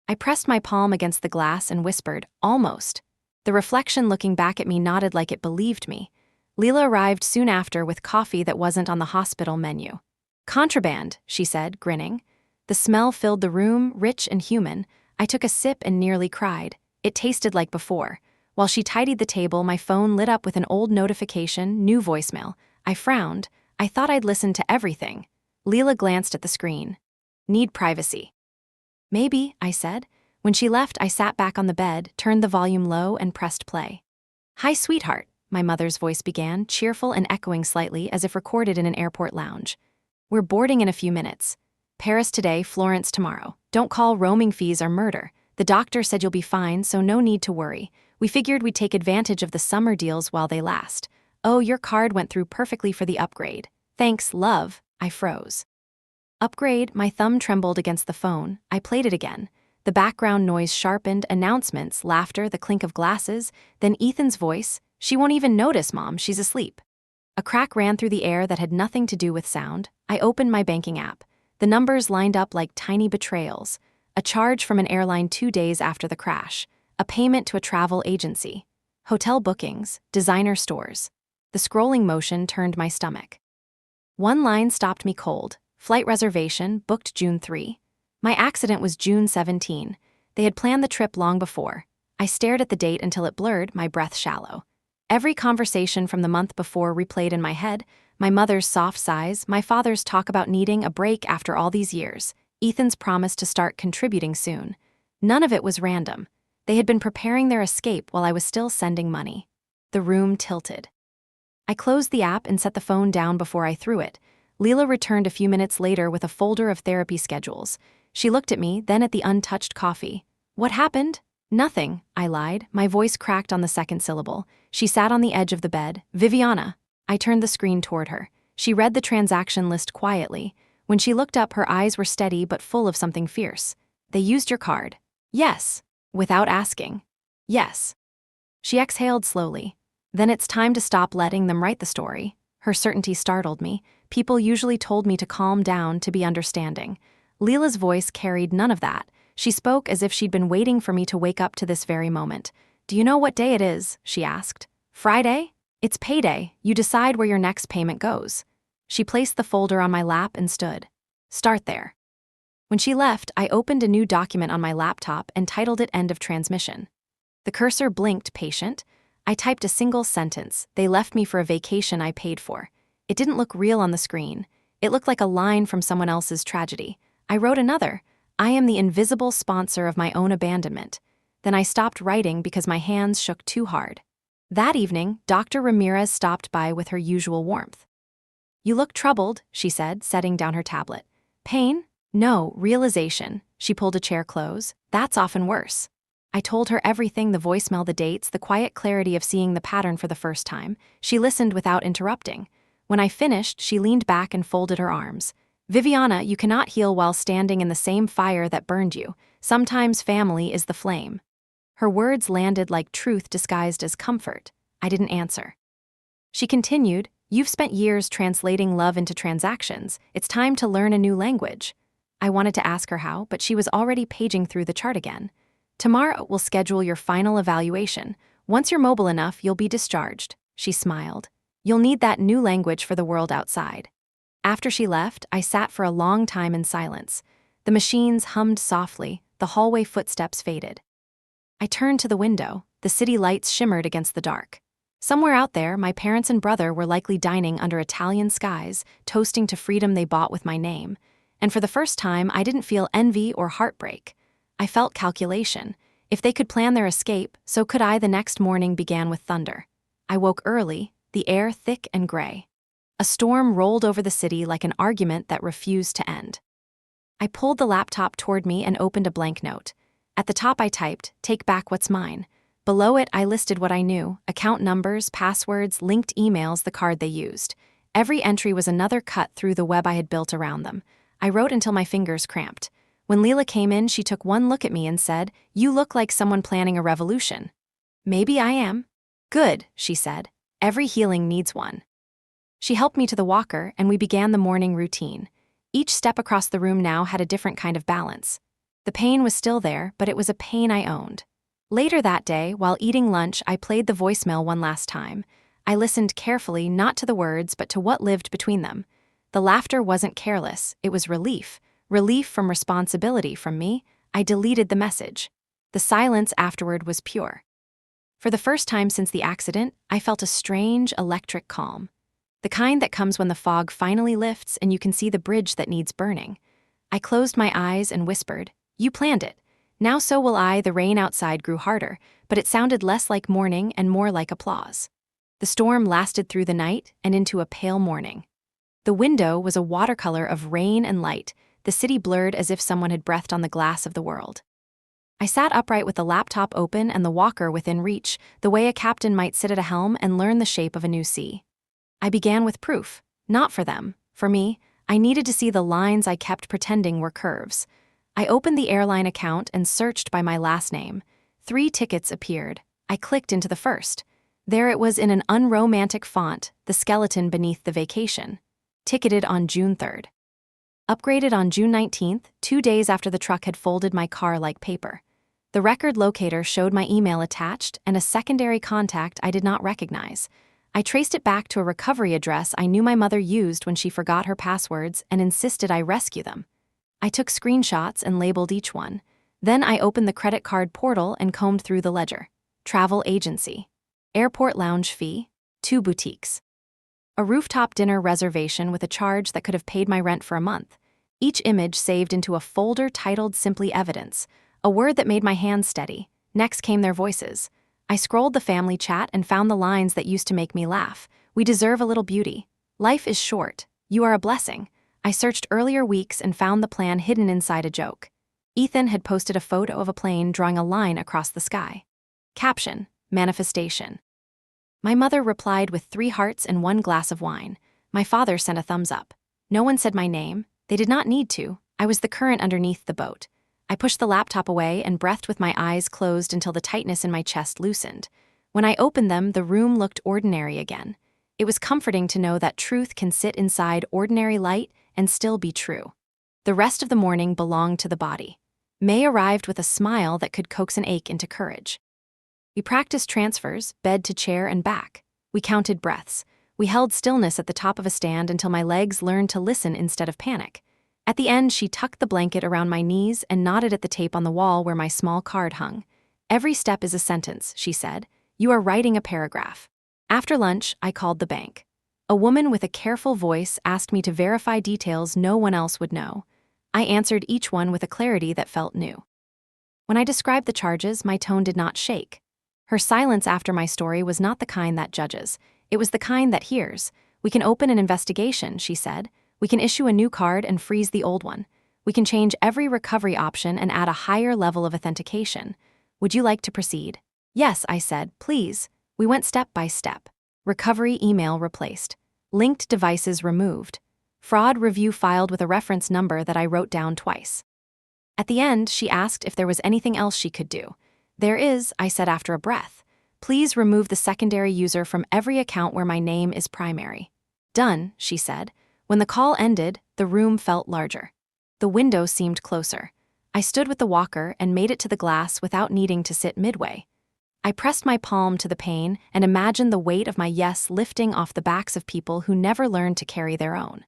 I pressed my palm against the glass and whispered, "Almost." The reflection looking back at me nodded like it believed me. Leela arrived soon after with coffee that wasn't on the hospital menu. "Contraband," she said, grinning. The smell filled the room, rich and human. I took a sip and nearly cried. It tasted like before. While she tidied the table, my phone lit up with an old notification, new voicemail. I frowned. I thought I'd listened to everything. Leela glanced at the screen. "Need privacy." "Maybe," I said. When she left, I sat back on the bed, turned the volume low, and pressed play. "Hi, sweetheart," my mother's voice began, cheerful and echoing slightly as if recorded in an airport lounge. "We're boarding in a few minutes. Paris today, Florence tomorrow. Don't call, roaming fees are murder. The doctor said you'll be fine, so no need to worry. We figured we'd take advantage of the summer deals while they last. Oh, your card went through perfectly for the upgrade. Thanks, love." I froze. Upgrade, my thumb trembled against the phone. I played it again. The background noise sharpened, announcements, laughter, the clink of glasses, then Ethan's voice, "She won't even notice, Mom, she's asleep." A crack ran through the air that had nothing to do with sound. I opened my banking app. The numbers lined up like tiny betrayals. A charge from an airline 2 days after the crash. A payment to a travel agency. Hotel bookings, designer stores. The scrolling motion turned my stomach. One line stopped me cold. Flight reservation, booked June 3. My accident was June 17. They had planned the trip long before. I stared at the date until it blurred, my breath shallow. Every conversation from the month before replayed in my head, my mother's soft sighs, my father's talk about needing a break after all these years, Ethan's promise to start contributing soon. None of it was random. They had been preparing their escape while I was still sending money. The room tilted. I closed the app and set the phone down before I threw it. Leela returned a few minutes later with a folder of therapy schedules. She looked at me, then at the untouched coffee. "What happened?" "Nothing," I lied. My voice cracked on the second syllable. She sat on the edge of the bed. "Viviana." I turned the screen toward her. She read the transaction list quietly. When she looked up, her eyes were steady but full of something fierce. "They used your card." "Yes." "Without asking." "Yes." She exhaled slowly. "Then it's time to stop letting them write the story." Her certainty startled me. People usually told me to calm down, to be understanding. Leela's voice carried none of that. She spoke as if she'd been waiting for me to wake up to this very moment. "Do you know what day it is?" she asked. "Friday? It's payday. You decide where your next payment goes." She placed the folder on my lap and stood. "Start there." When she left, I opened a new document on my laptop and titled it End of Transmission. The cursor blinked, patient. I typed a single sentence. "They left me for a vacation I paid for." It didn't look real on the screen. It looked like a line from someone else's tragedy. I wrote another. "I am the invisible sponsor of my own abandonment." Then I stopped writing because my hands shook too hard. That evening, Dr. Ramirez stopped by with her usual warmth. "You look troubled," she said, setting down her tablet. "Pain?" "No, realization." She pulled a chair close. "That's often worse." I told her everything, the voicemail, the dates, the quiet clarity of seeing the pattern for the first time. She listened without interrupting. When I finished, she leaned back and folded her arms. "Viviana, you cannot heal while standing in the same fire that burned you. Sometimes family is the flame." Her words landed like truth disguised as comfort. I didn't answer. She continued, "You've spent years translating love into transactions. It's time to learn a new language." I wanted to ask her how, but she was already paging through the chart again. "Tomorrow we'll schedule your final evaluation. Once you're mobile enough, you'll be discharged." She smiled. "You'll need that new language for the world outside." After she left, I sat for a long time in silence. The machines hummed softly, the hallway footsteps faded. I turned to the window. The city lights shimmered against the dark. Somewhere out there, my parents and brother were likely dining under Italian skies, toasting to freedom they bought with my name. And for the first time, I didn't feel envy or heartbreak. I felt calculation. If they could plan their escape, so could I. The next morning began with thunder. I woke early, the air thick and gray. A storm rolled over the city like an argument that refused to end. I pulled the laptop toward me and opened a blank note. At the top I typed, "Take back what's mine." Below it I listed what I knew: account numbers, passwords, linked emails, the card they used. Every entry was another cut through the web I had built around them. I wrote until my fingers cramped. When Leela came in, she took one look at me and said, "You look like someone planning a revolution." "Maybe I am." "Good," she said. "Every healing needs one." She helped me to the walker, and we began the morning routine. Each step across the room now had a different kind of balance. The pain was still there, but it was a pain I owned. Later that day, while eating lunch, I played the voicemail one last time. I listened carefully, not to the words, but to what lived between them. The laughter wasn't careless, it was relief. Relief from responsibility from me. I deleted the message. The silence afterward was pure. For the first time since the accident, I felt a strange, electric calm. The kind that comes when the fog finally lifts and you can see the bridge that needs burning. I closed my eyes and whispered, "You planned it. Now so will I." The rain outside grew harder, but it sounded less like mourning and more like applause. The storm lasted through the night and into a pale morning. The window was a watercolor of rain and light, the city blurred as if someone had breathed on the glass of the world. I sat upright with the laptop open and the walker within reach, the way a captain might sit at a helm and learn the shape of a new sea. I began with proof, not for them, for me. I needed to see the lines I kept pretending were curves. I opened the airline account and searched by my last name. 3 tickets appeared. I clicked into the first. There it was in an unromantic font, the skeleton beneath the vacation. Ticketed on June 3rd. Upgraded on June 19th, 2 days after the truck had folded my car like paper. The record locator showed my email attached and a secondary contact I did not recognize. I traced it back to a recovery address I knew my mother used when she forgot her passwords and insisted I rescue them. I took screenshots and labeled each one. Then I opened the credit card portal and combed through the ledger. Travel agency. Airport lounge fee. 2 boutiques. A rooftop dinner reservation with a charge that could have paid my rent for a month. Each image saved into a folder titled simply evidence, a word that made my hands steady. Next came their voices. I scrolled the family chat and found the lines that used to make me laugh. "We deserve a little beauty. Life is short. You are a blessing." I searched earlier weeks and found the plan hidden inside a joke. Ethan had posted a photo of a plane drawing a line across the sky. Caption: manifestation. My mother replied with 3 hearts and 1 glass of wine. My father sent a thumbs up. No one said my name. They did not need to. I was the current underneath the boat. I pushed the laptop away and breathed with my eyes closed until the tightness in my chest loosened. When I opened them, the room looked ordinary again. It was comforting to know that truth can sit inside ordinary light and still be true. The rest of the morning belonged to the body. May arrived with a smile that could coax an ache into courage. We practiced transfers, bed to chair and back. We counted breaths. We held stillness at the top of a stand until my legs learned to listen instead of panic. At the end, she tucked the blanket around my knees and nodded at the tape on the wall where my small card hung. "Every step is a sentence," she said. "You are writing a paragraph." After lunch, I called the bank. A woman with a careful voice asked me to verify details no one else would know. I answered each one with a clarity that felt new. When I described the charges, my tone did not shake. Her silence after my story was not the kind that judges. It was the kind that hears. "We can open an investigation," she said. "We can issue a new card and freeze the old one. We can change every recovery option and add a higher level of authentication. Would you like to proceed?" "Yes," I said, "please." We went step by step. Recovery email replaced. Linked devices removed. Fraud review filed with a reference number that I wrote down twice. At the end, she asked if there was anything else she could do. "There is," I said after a breath. "Please remove the secondary user from every account where my name is primary." "Done," she said. When the call ended, the room felt larger. The window seemed closer. I stood with the walker and made it to the glass without needing to sit midway. I pressed my palm to the pane and imagined the weight of my yes lifting off the backs of people who never learned to carry their own.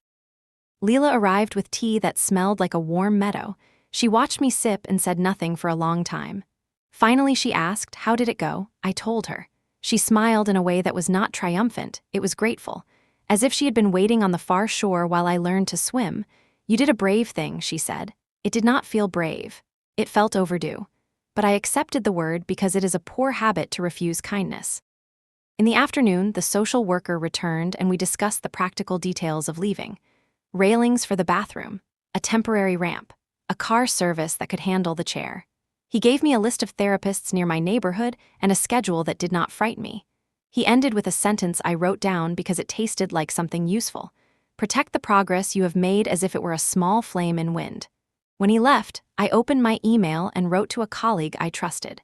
Leela arrived with tea that smelled like a warm meadow. She watched me sip and said nothing for a long time. Finally, she asked, "How did it go?" I told her. She smiled in a way that was not triumphant, it was grateful, as if she had been waiting on the far shore while I learned to swim. "You did a brave thing," she said. It did not feel brave. It felt overdue. But I accepted the word because it is a poor habit to refuse kindness. In the afternoon, the social worker returned and we discussed the practical details of leaving. Railings for the bathroom, a temporary ramp, a car service that could handle the chair. He gave me a list of therapists near my neighborhood and a schedule that did not frighten me. He ended with a sentence I wrote down because it tasted like something useful. "Protect the progress you have made as if it were a small flame in wind." When he left, I opened my email and wrote to a colleague I trusted.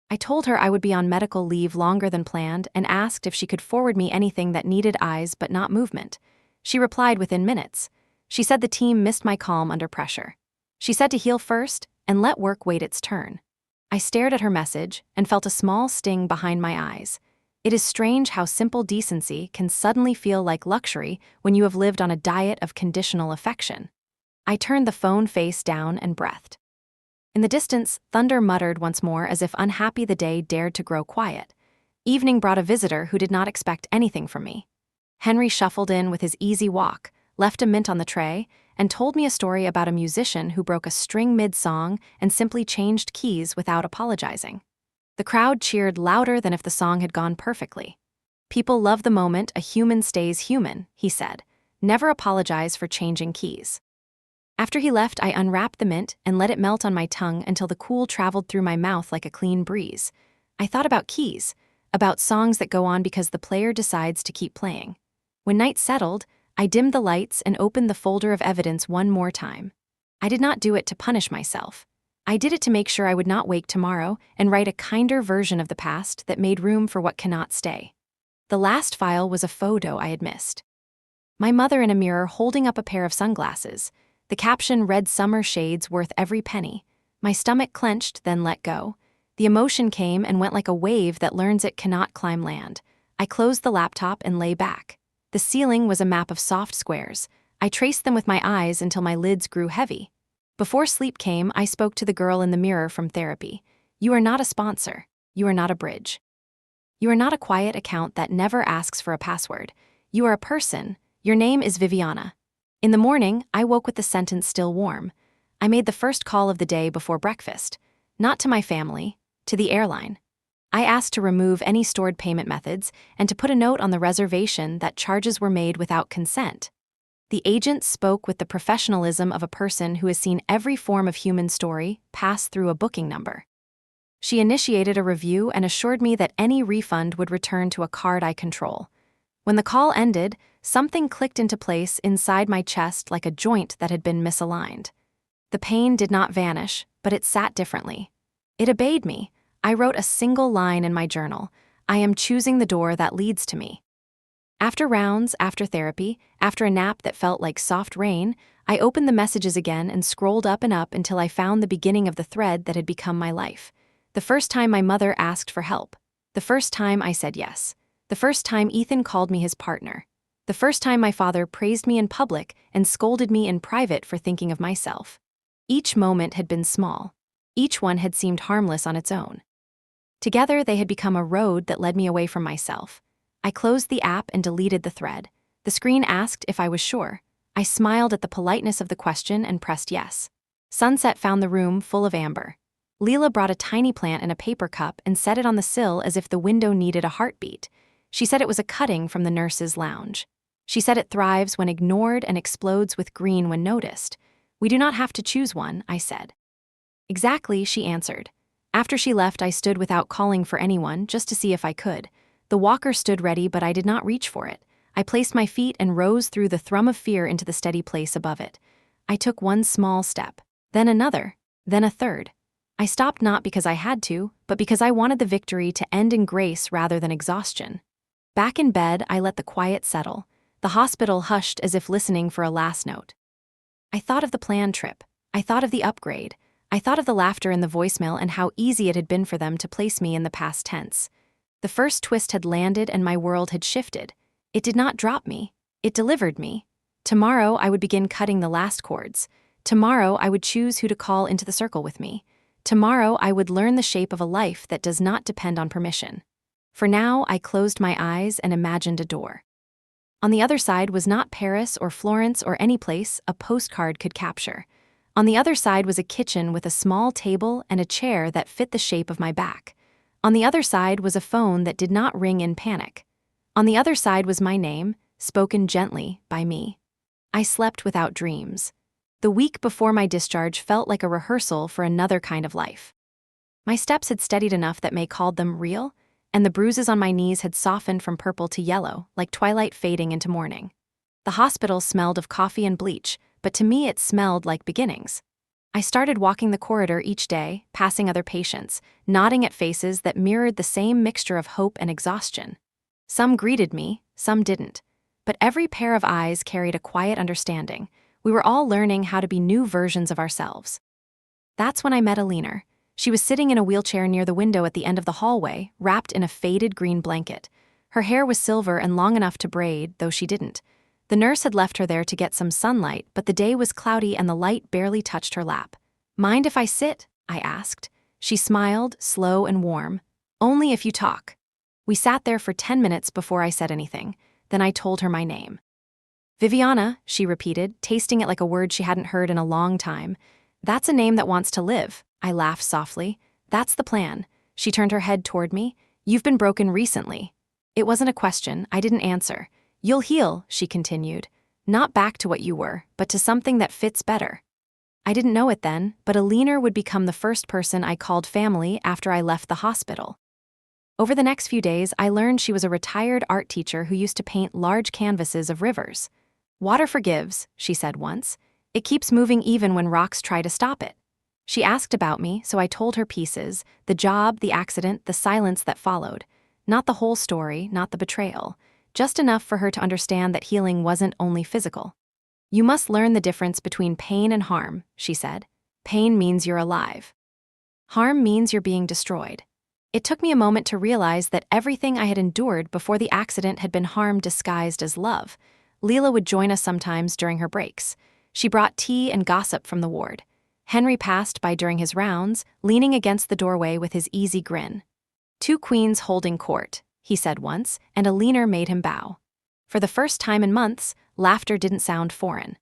I told her I would be on medical leave longer than planned and asked if she could forward me anything that needed eyes but not movement. She replied within minutes. She said the team missed my calm under pressure. She said to heal first and let work wait its turn. I stared at her message and felt a small sting behind my eyes. It is strange how simple decency can suddenly feel like luxury when you have lived on a diet of conditional affection. I turned the phone face down and breathed. In the distance, thunder muttered once more as if unhappy the day dared to grow quiet. Evening brought a visitor who did not expect anything from me. Henry shuffled in with his easy walk, left a mint on the tray, and told me a story about a musician who broke a string mid-song and simply changed keys without apologizing. The crowd cheered louder than if the song had gone perfectly. "People love the moment a human stays human," he said. "Never apologize for changing keys." After he left, I unwrapped the mint and let it melt on my tongue until the cool traveled through my mouth like a clean breeze. I thought about keys, about songs that go on because the player decides to keep playing. When night settled, I dimmed the lights and opened the folder of evidence one more time. I did not do it to punish myself. I did it to make sure I would not wake tomorrow and write a kinder version of the past that made room for what cannot stay. The last file was a photo I had missed. My mother in a mirror holding up a pair of sunglasses. The caption read, "Summer shades worth every penny." My stomach clenched, then let go. The emotion came and went like a wave that learns it cannot climb land. I closed the laptop and lay back. The ceiling was a map of soft squares. I traced them with my eyes until my lids grew heavy. Before sleep came, I spoke to the girl in the mirror from therapy. "You are not a sponsor. You are not a bridge. You are not a quiet account that never asks for a password. You are a person. Your name is Viviana." In the morning, I woke with the sentence still warm. I made the first call of the day before breakfast. Not to my family, to the airline. I asked to remove any stored payment methods and to put a note on the reservation that charges were made without consent. The agent spoke with the professionalism of a person who has seen every form of human story pass through a booking number. She initiated a review and assured me that any refund would return to a card I control. When the call ended, something clicked into place inside my chest like a joint that had been misaligned. The pain did not vanish, but it sat differently. It obeyed me. I wrote a single line in my journal: "I am choosing the door that leads to me." After rounds, after therapy, after a nap that felt like soft rain, I opened the messages again and scrolled up and up until I found the beginning of the thread that had become my life. The first time my mother asked for help. The first time I said yes. The first time Ethan called me his partner. The first time my father praised me in public and scolded me in private for thinking of myself. Each moment had been small. Each one had seemed harmless on its own. Together, they had become a road that led me away from myself. I closed the app and deleted the thread. The screen asked if I was sure. I smiled at the politeness of the question and pressed yes. Sunset found the room full of amber. Leela brought a tiny plant in a paper cup and set it on the sill as if the window needed a heartbeat. She said it was a cutting from the nurse's lounge. She said it thrives when ignored and explodes with green when noticed. "We do not have to choose one," I said. "Exactly," she answered. After she left, I stood without calling for anyone, just to see if I could. The walker stood ready, but I did not reach for it. I placed my feet and rose through the thrum of fear into the steady place above it. I took one small step, then another, then a third. I stopped not because I had to, but because I wanted the victory to end in grace rather than exhaustion. Back in bed, I let the quiet settle. The hospital hushed as if listening for a last note. I thought of the planned trip. I thought of the upgrade. I thought of the laughter in the voicemail and how easy it had been for them to place me in the past tense. The first twist had landed and my world had shifted. It did not drop me. It delivered me. Tomorrow, I would begin cutting the last cords. Tomorrow, I would choose who to call into the circle with me. Tomorrow, I would learn the shape of a life that does not depend on permission. For now, I closed my eyes and imagined a door. On the other side was not Paris or Florence or any place a postcard could capture. On the other side was a kitchen with a small table and a chair that fit the shape of my back. On the other side was a phone that did not ring in panic. On the other side was my name, spoken gently by me. I slept without dreams. The week before my discharge felt like a rehearsal for another kind of life. My steps had steadied enough that May called them real, and the bruises on my knees had softened from purple to yellow, like twilight fading into morning. The hospital smelled of coffee and bleach, but to me it smelled like beginnings. I started walking the corridor each day, passing other patients, nodding at faces that mirrored the same mixture of hope and exhaustion. Some greeted me, some didn't. But every pair of eyes carried a quiet understanding. We were all learning how to be new versions of ourselves. That's when I met Alina. She was sitting in a wheelchair near the window at the end of the hallway, wrapped in a faded green blanket. Her hair was silver and long enough to braid, though she didn't. The nurse had left her there to get some sunlight, but the day was cloudy and the light barely touched her lap. "Mind if I sit?" I asked. She smiled, slow and warm. "Only if you talk." We sat there for 10 minutes before I said anything. Then I told her my name. "Viviana," she repeated, tasting it like a word she hadn't heard in a long time. "That's a name that wants to live." I laughed softly. "That's the plan." She turned her head toward me. "You've been broken recently." It wasn't a question. I didn't answer. "You'll heal," she continued. "Not back to what you were, but to something that fits better." I didn't know it then, but Alina would become the first person I called family after I left the hospital. Over the next few days, I learned she was a retired art teacher who used to paint large canvases of rivers. "Water forgives," she said once. "It keeps moving even when rocks try to stop it." She asked about me, so I told her pieces, the job, the accident, the silence that followed. Not the whole story, not the betrayal. Just enough for her to understand that healing wasn't only physical. "You must learn the difference between pain and harm," she said. "Pain means you're alive. Harm means you're being destroyed." It took me a moment to realize that everything I had endured before the accident had been harm disguised as love. Leela would join us sometimes during her breaks. She brought tea and gossip from the ward. Henry passed by during his rounds, leaning against the doorway with his easy grin. "Two queens holding court," he said once, and Alina made him bow. For the first time in months, laughter didn't sound foreign.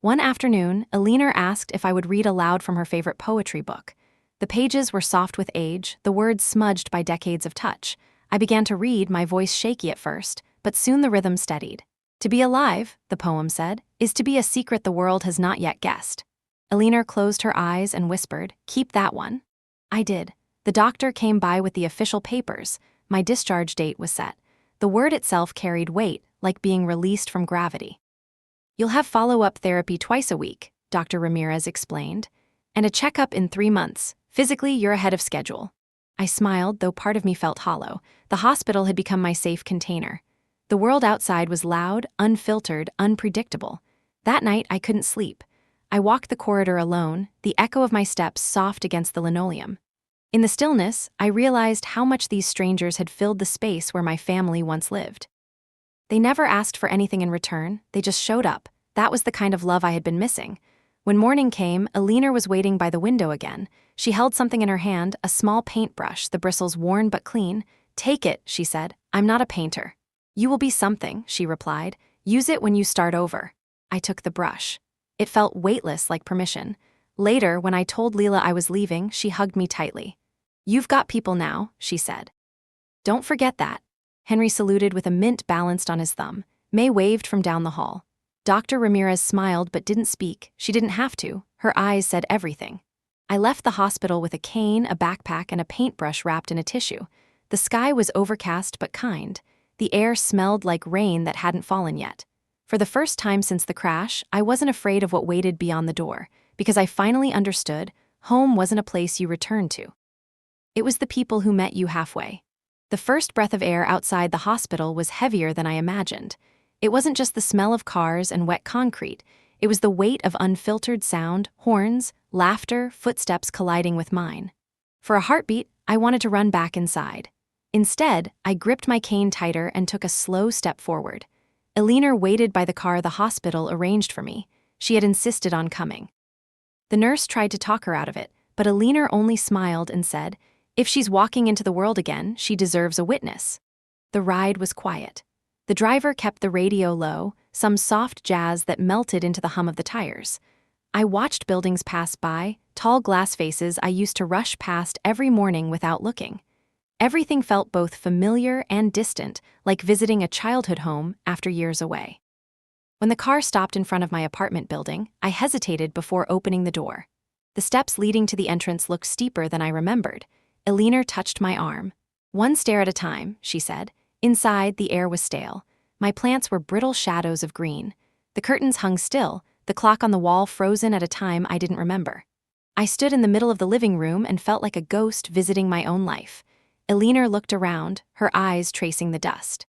One afternoon, Alina asked if I would read aloud from her favorite poetry book. The pages were soft with age, the words smudged by decades of touch. I began to read, my voice shaky at first, but soon the rhythm steadied. "To be alive," the poem said, "is to be a secret the world has not yet guessed." Alina closed her eyes and whispered, "Keep that one." I did. The doctor came by with the official papers. My discharge date was set. The word itself carried weight, like being released from gravity. "You'll have follow-up therapy twice a week," Dr. Ramirez explained, "and a checkup in 3 months. Physically, you're ahead of schedule." I smiled, though part of me felt hollow. The hospital had become my safe container. The world outside was loud, unfiltered, unpredictable. That night, I couldn't sleep. I walked the corridor alone, the echo of my steps soft against the linoleum. In the stillness, I realized how much these strangers had filled the space where my family once lived. They never asked for anything in return, they just showed up. That was the kind of love I had been missing. When morning came, Alina was waiting by the window again. She held something in her hand, a small paintbrush, the bristles worn but clean. "Take it," she said. "I'm not a painter." "You will be something," she replied. "Use it when you start over." I took the brush. It felt weightless, like permission. Later, when I told Leela I was leaving, she hugged me tightly. "You've got people now," she said. "Don't forget that." Henry saluted with a mint balanced on his thumb. May waved from down the hall. Dr. Ramirez smiled but didn't speak. She didn't have to. Her eyes said everything. I left the hospital with a cane, a backpack, and a paintbrush wrapped in a tissue. The sky was overcast but kind. The air smelled like rain that hadn't fallen yet. For the first time since the crash, I wasn't afraid of what waited beyond the door, because I finally understood home wasn't a place you returned to. It was the people who met you halfway. The first breath of air outside the hospital was heavier than I imagined. It wasn't just the smell of cars and wet concrete. It was the weight of unfiltered sound, horns, laughter, footsteps colliding with mine. For a heartbeat, I wanted to run back inside. Instead, I gripped my cane tighter and took a slow step forward. Alina waited by the car the hospital arranged for me. She had insisted on coming. The nurse tried to talk her out of it, but Alina only smiled and said, If she's walking into the world again, she deserves a witness. The ride was quiet. The driver kept the radio low, some soft jazz that melted into the hum of the tires. I watched buildings pass by, tall glass faces I used to rush past every morning without looking. Everything felt both familiar and distant, like visiting a childhood home after years away. When the car stopped in front of my apartment building, I hesitated before opening the door. The steps leading to the entrance looked steeper than I remembered. Elinor touched my arm. "One stair at a time," she said. Inside, the air was stale. My plants were brittle shadows of green. The curtains hung still, the clock on the wall frozen at a time I didn't remember. I stood in the middle of the living room and felt like a ghost visiting my own life. Elinor looked around, her eyes tracing the dust.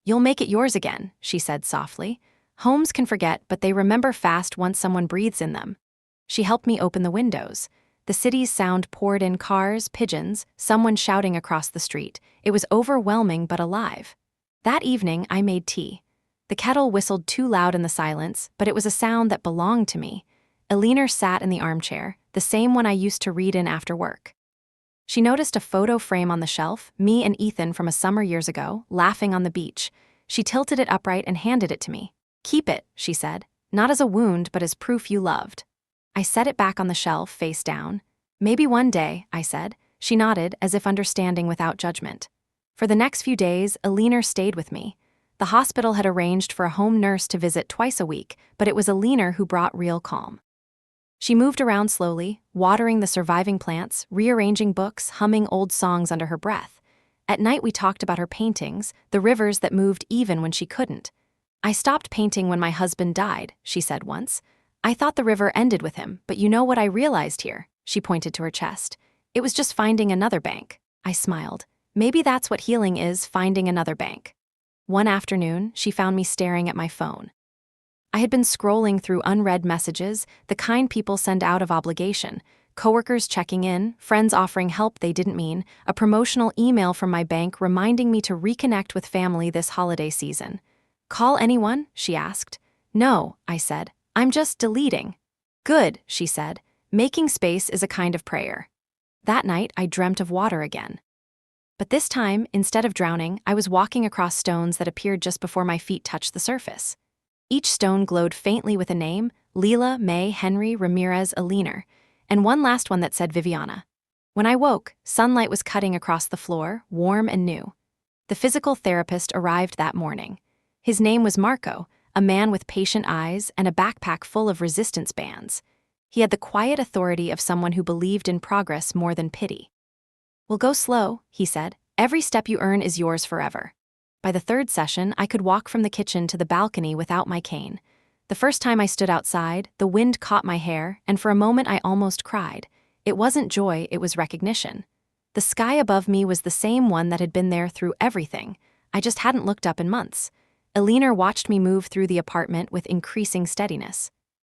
"You'll make it yours again," she said softly. "Homes can forget, but they remember fast once someone breathes in them." She helped me open the windows. The city's sound poured in: cars, pigeons, someone shouting across the street. It was overwhelming but alive. That evening, I made tea. The kettle whistled too loud in the silence, but it was a sound that belonged to me. Elinor sat in the armchair, the same one I used to read in after work. She noticed a photo frame on the shelf, me and Ethan from a summer years ago, laughing on the beach. She tilted it upright and handed it to me. "Keep it," she said, "not as a wound, but as proof you loved." I set it back on the shelf, face down. "Maybe one day," I said. She nodded, as if understanding without judgment. For the next few days, Elinor stayed with me. The hospital had arranged for a home nurse to visit twice a week, but it was Elinor who brought real calm. She moved around slowly, watering the surviving plants, rearranging books, humming old songs under her breath. At night we talked about her paintings, the rivers that moved even when she couldn't. "I stopped painting when my husband died," she said once. "I thought the river ended with him, but you know what I realized here?" She pointed to her chest. "It was just finding another bank." I smiled. Maybe that's what healing is, finding another bank. One afternoon, she found me staring at my phone. I had been scrolling through unread messages, the kind people send out of obligation, coworkers checking in, friends offering help they didn't mean, a promotional email from my bank reminding me to reconnect with family this holiday season. "Call anyone?" she asked. "No," I said. "I'm just deleting." "Good," she said. "Making space is a kind of prayer." That night, I dreamt of water again. But this time, instead of drowning, I was walking across stones that appeared just before my feet touched the surface. Each stone glowed faintly with a name: Leela, May, Henry, Ramirez, Elinor, and one last one that said Viviana. When I woke, sunlight was cutting across the floor, warm and new. The physical therapist arrived that morning. His name was Marco, a man with patient eyes and a backpack full of resistance bands. He had the quiet authority of someone who believed in progress more than pity. "We'll go slow," he said. "Every step you earn is yours forever." By the third session, I could walk from the kitchen to the balcony without my cane. The first time I stood outside, the wind caught my hair, and for a moment I almost cried. It wasn't joy, it was recognition. The sky above me was the same one that had been there through everything. I just hadn't looked up in months. Elinor watched me move through the apartment with increasing steadiness.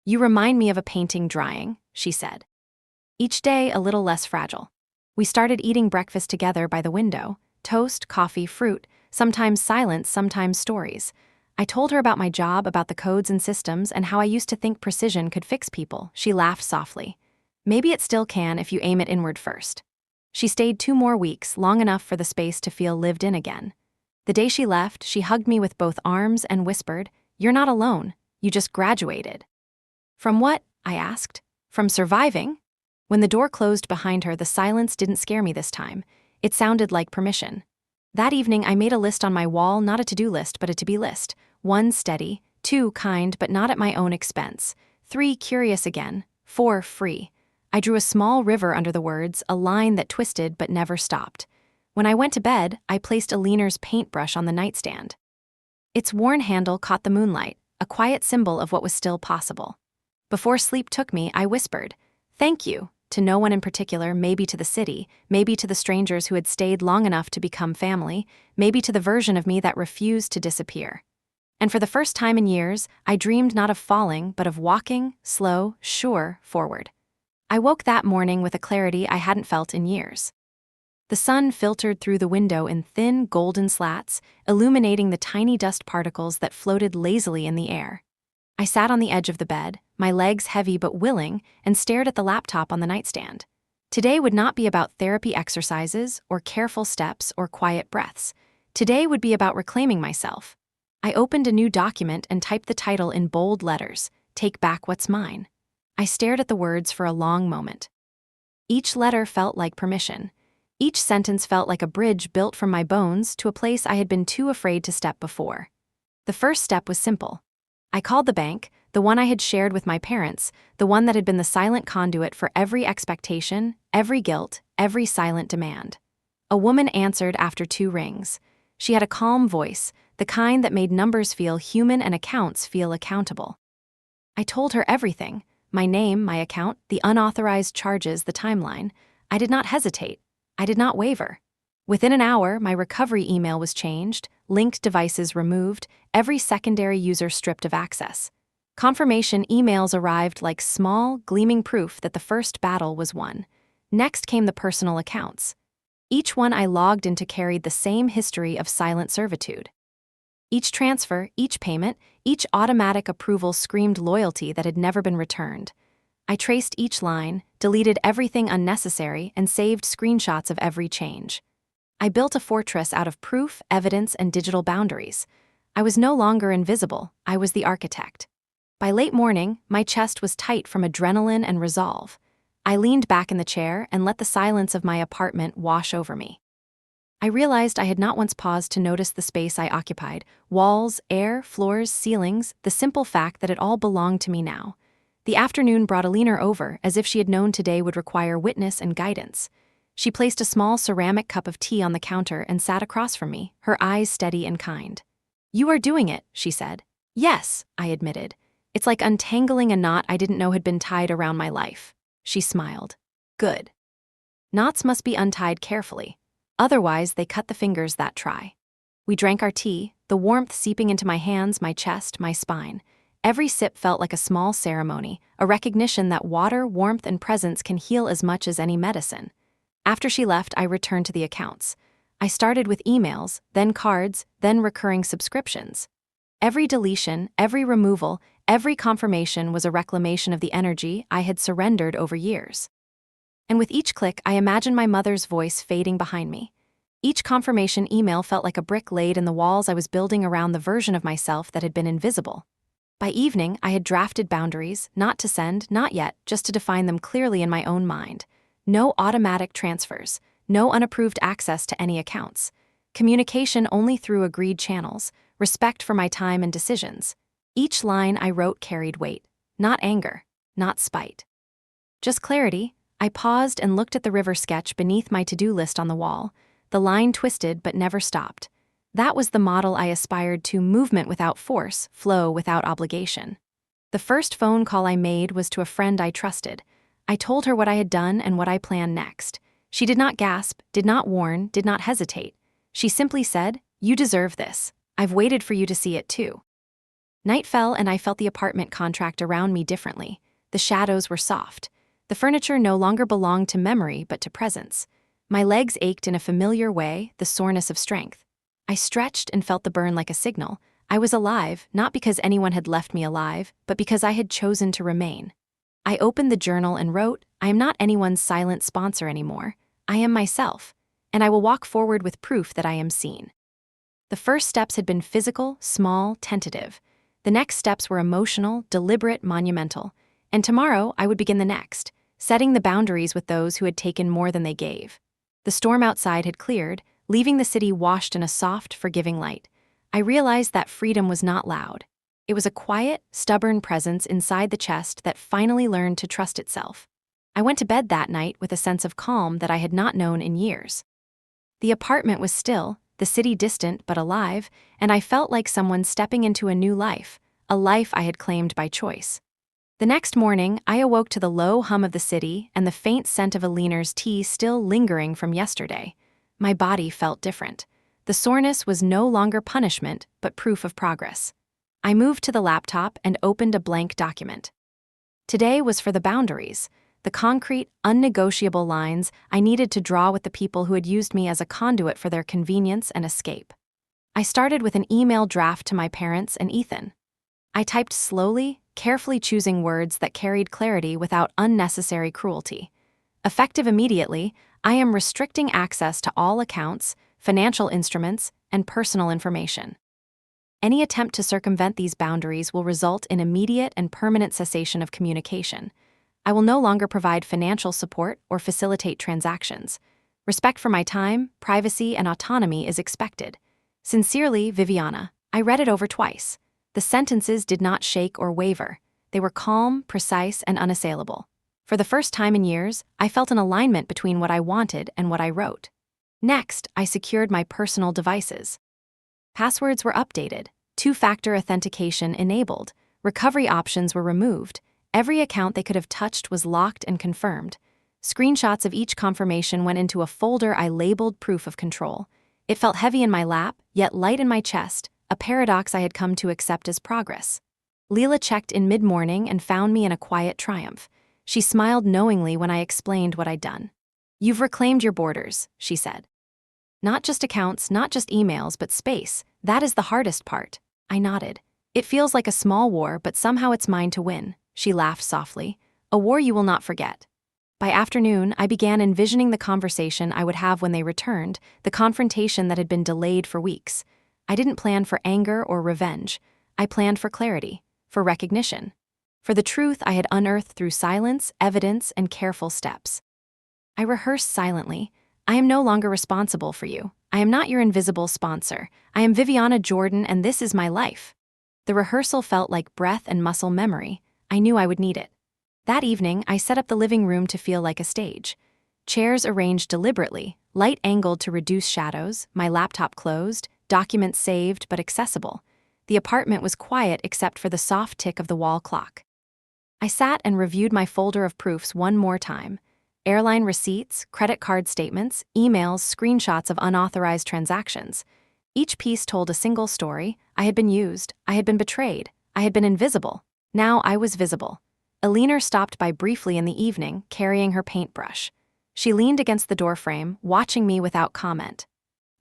"You remind me of a painting drying," she said. Each day a little less fragile. We started eating breakfast together by the window: toast, coffee, fruit, sometimes silence, sometimes stories. I told her about my job, about the codes and systems, and how I used to think precision could fix people. She laughed softly. "Maybe it still can if you aim it inward first." She stayed 2 more weeks, long enough for the space to feel lived in again. The day she left, she hugged me with both arms and whispered, "You're not alone. You just graduated." "From what?" I asked. "From surviving?" When the door closed behind her, the silence didn't scare me this time. It sounded like permission. That evening, I made a list on my wall, not a to-do list, but a to-be list. 1, steady; 2, kind, but not at my own expense; 3, curious again; 4, free. I drew a small river under the words, a line that twisted but never stopped. When I went to bed, I placed Elinor's paintbrush on the nightstand. Its worn handle caught the moonlight, a quiet symbol of what was still possible. Before sleep took me, I whispered, "Thank you," to no one in particular, maybe to the city, maybe to the strangers who had stayed long enough to become family, maybe to the version of me that refused to disappear. And for the first time in years, I dreamed not of falling, but of walking, slow, sure, forward. I woke that morning with a clarity I hadn't felt in years. The sun filtered through the window in thin, golden slats, illuminating the tiny dust particles that floated lazily in the air. I sat on the edge of the bed, my legs heavy but willing, and stared at the laptop on the nightstand. Today would not be about therapy exercises or careful steps or quiet breaths. Today would be about reclaiming myself. I opened a new document and typed the title in bold letters, "Take Back What's Mine." I stared at the words for a long moment. Each letter felt like permission. Each sentence felt like a bridge built from my bones to a place I had been too afraid to step before. The first step was simple. I called the bank, the one I had shared with my parents, the one that had been the silent conduit for every expectation, every guilt, every silent demand. A woman answered after 2 rings. She had a calm voice, the kind that made numbers feel human and accounts feel accountable. I told her everything: my name, my account, the unauthorized charges, the timeline. I did not hesitate. I did not waver. Within an hour, my recovery email was changed, linked devices removed, every secondary user stripped of access. Confirmation emails arrived like small, gleaming proof that the first battle was won. Next came the personal accounts. Each one I logged into carried the same history of silent servitude. Each transfer, each payment, each automatic approval screamed loyalty that had never been returned. I traced each line, deleted everything unnecessary, and saved screenshots of every change. I built a fortress out of proof, evidence, and digital boundaries. I was no longer invisible, I was the architect. By late morning, my chest was tight from adrenaline and resolve. I leaned back in the chair and let the silence of my apartment wash over me. I realized I had not once paused to notice the space I occupied: walls, air, floors, ceilings, the simple fact that it all belonged to me now. The afternoon brought a leaner over, as if she had known today would require witness and guidance. She placed a small ceramic cup of tea on the counter and sat across from me, her eyes steady and kind. "You are doing it," she said. "Yes," I admitted. "It's like untangling a knot I didn't know had been tied around my life." She smiled. "Good. Knots must be untied carefully. Otherwise, they cut the fingers that try." We drank our tea, the warmth seeping into my hands, my chest, my spine. Every sip felt like a small ceremony, a recognition that water, warmth, and presence can heal as much as any medicine. After she left, I returned to the accounts. I started with emails, then cards, then recurring subscriptions. Every deletion, every removal, every confirmation was a reclamation of the energy I had surrendered over years. And with each click, I imagined my mother's voice fading behind me. Each confirmation email felt like a brick laid in the walls I was building around the version of myself that had been invisible. By evening, I had drafted boundaries, not to send, not yet, just to define them clearly in my own mind. No automatic transfers, no unapproved access to any accounts. Communication only through agreed channels, respect for my time and decisions. Each line I wrote carried weight, not anger, not spite. Just clarity. I paused and looked at the river sketch beneath my to-do list on the wall. The line twisted but never stopped. That was the model I aspired to: movement without force, flow without obligation. The first phone call I made was to a friend I trusted. I told her what I had done and what I planned next. She did not gasp, did not warn, did not hesitate. She simply said, "You deserve this. I've waited for you to see it too." Night fell and I felt the apartment contract around me differently. The shadows were soft. The furniture no longer belonged to memory but to presence. My legs ached in a familiar way, the soreness of strength. I stretched and felt the burn like a signal. I was alive, not because anyone had left me alive, but because I had chosen to remain. I opened the journal and wrote, "I am not anyone's silent sponsor anymore. I am myself, and I will walk forward with proof that I am seen." The first steps had been physical, small, tentative. The next steps were emotional, deliberate, monumental. And tomorrow I would begin the next, setting the boundaries with those who had taken more than they gave. The storm outside had cleared, leaving the city washed in a soft, forgiving light. I realized that freedom was not loud. It was a quiet, stubborn presence inside the chest that finally learned to trust itself. I went to bed that night with a sense of calm that I had not known in years. The apartment was still, the city distant but alive, and I felt like someone stepping into a new life, a life I had claimed by choice. The next morning, I awoke to the low hum of the city and the faint scent of Aliner's tea still lingering from yesterday. My body felt different. The soreness was no longer punishment, but proof of progress. I moved to the laptop and opened a blank document. Today was for the boundaries, the concrete, unnegotiable lines I needed to draw with the people who had used me as a conduit for their convenience and escape. I started with an email draft to my parents and Ethan. I typed slowly, carefully choosing words that carried clarity without unnecessary cruelty. Effective immediately, I am restricting access to all accounts, financial instruments, and personal information. Any attempt to circumvent these boundaries will result in immediate and permanent cessation of communication. I will no longer provide financial support or facilitate transactions. Respect for my time, privacy, and autonomy is expected. Sincerely, Viviana. I read it over twice. The sentences did not shake or waver. They were calm, precise, and unassailable. For the first time in years, I felt an alignment between what I wanted and what I wrote. Next, I secured my personal devices. Passwords were updated, two-factor authentication enabled, recovery options were removed, every account they could have touched was locked and confirmed. Screenshots of each confirmation went into a folder I labeled proof of control. It felt heavy in my lap, yet light in my chest, a paradox I had come to accept as progress. Leela checked in mid-morning and found me in a quiet triumph. She smiled knowingly when I explained what I'd done. "You've reclaimed your borders," she said. "Not just accounts, not just emails, but space. That is the hardest part." I nodded. "It feels like a small war, but somehow it's mine to win," she laughed softly. "A war you will not forget." By afternoon, I began envisioning the conversation I would have when they returned, the confrontation that had been delayed for weeks. I didn't plan for anger or revenge. I planned for clarity, for recognition, for the truth I had unearthed through silence, evidence, and careful steps. I rehearsed silently. "I am no longer responsible for you. I am not your invisible sponsor. I am Viviana Jordan, and this is my life." The rehearsal felt like breath and muscle memory. I knew I would need it. That evening, I set up the living room to feel like a stage. Chairs arranged deliberately, light angled to reduce shadows, my laptop closed, documents saved but accessible. The apartment was quiet except for the soft tick of the wall clock. I sat and reviewed my folder of proofs one more time. Airline receipts, credit card statements, emails, screenshots of unauthorized transactions. Each piece told a single story. I had been used, I had been betrayed, I had been invisible. Now I was visible. Elinor stopped by briefly in the evening, carrying her paintbrush. She leaned against the doorframe, watching me without comment.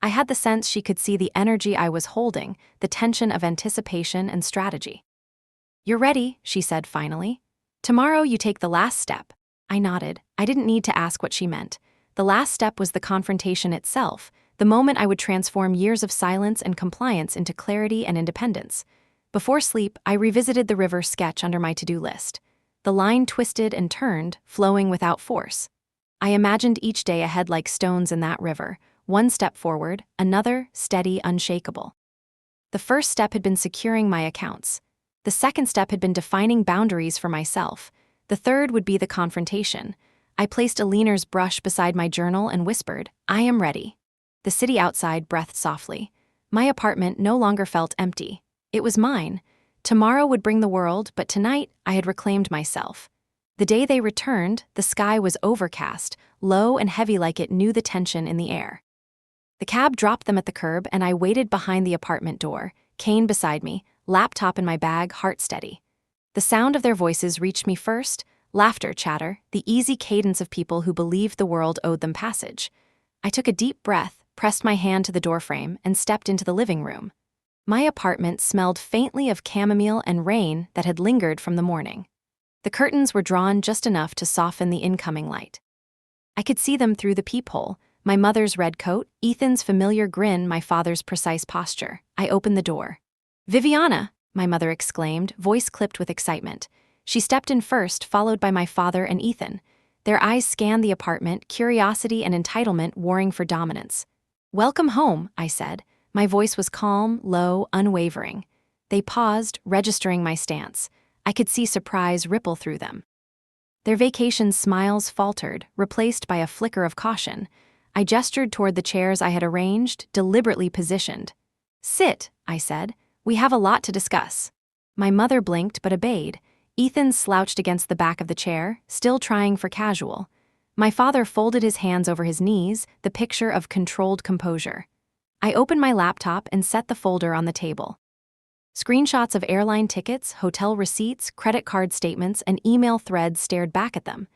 I had the sense she could see the energy I was holding, the tension of anticipation and strategy. "You're ready," she said finally. "Tomorrow you take the last step." I nodded. I didn't need to ask what she meant. The last step was the confrontation itself, the moment I would transform years of silence and compliance into clarity and independence. Before sleep, I revisited the river sketch under my to-do list. The line twisted and turned, flowing without force. I imagined each day ahead like stones in that river, one step forward, another, steady, unshakable. The first step had been securing my accounts. The second step had been defining boundaries for myself. The third would be the confrontation. I placed Elinor's brush beside my journal and whispered, "I am ready." The city outside breathed softly. My apartment no longer felt empty. It was mine. Tomorrow would bring the world, but tonight I had reclaimed myself. The day they returned, the sky was overcast, low and heavy like it knew the tension in the air. The cab dropped them at the curb and I waited behind the apartment door, Kane beside me, laptop in my bag, heart steady. The sound of their voices reached me first, laughter, chatter, the easy cadence of people who believed the world owed them passage. I took a deep breath, pressed my hand to the doorframe, and stepped into the living room. My apartment smelled faintly of chamomile and rain that had lingered from the morning. The curtains were drawn just enough to soften the incoming light. I could see them through the peephole, my mother's red coat, Ethan's familiar grin, my father's precise posture. I opened the door. "Viviana!" my mother exclaimed, voice clipped with excitement. She stepped in first, followed by my father and Ethan. Their eyes scanned the apartment, curiosity and entitlement warring for dominance. "Welcome home," I said. My voice was calm, low, unwavering. They paused, registering my stance. I could see surprise ripple through them. Their vacation smiles faltered, replaced by a flicker of caution. I gestured toward the chairs I had arranged, deliberately positioned. "Sit," I said. "We have a lot to discuss." My mother blinked but obeyed. Ethan slouched against the back of the chair, still trying for casual. My father folded his hands over his knees, the picture of controlled composure. I opened my laptop and set the folder on the table. Screenshots of airline tickets, hotel receipts, credit card statements, and email threads stared back at them.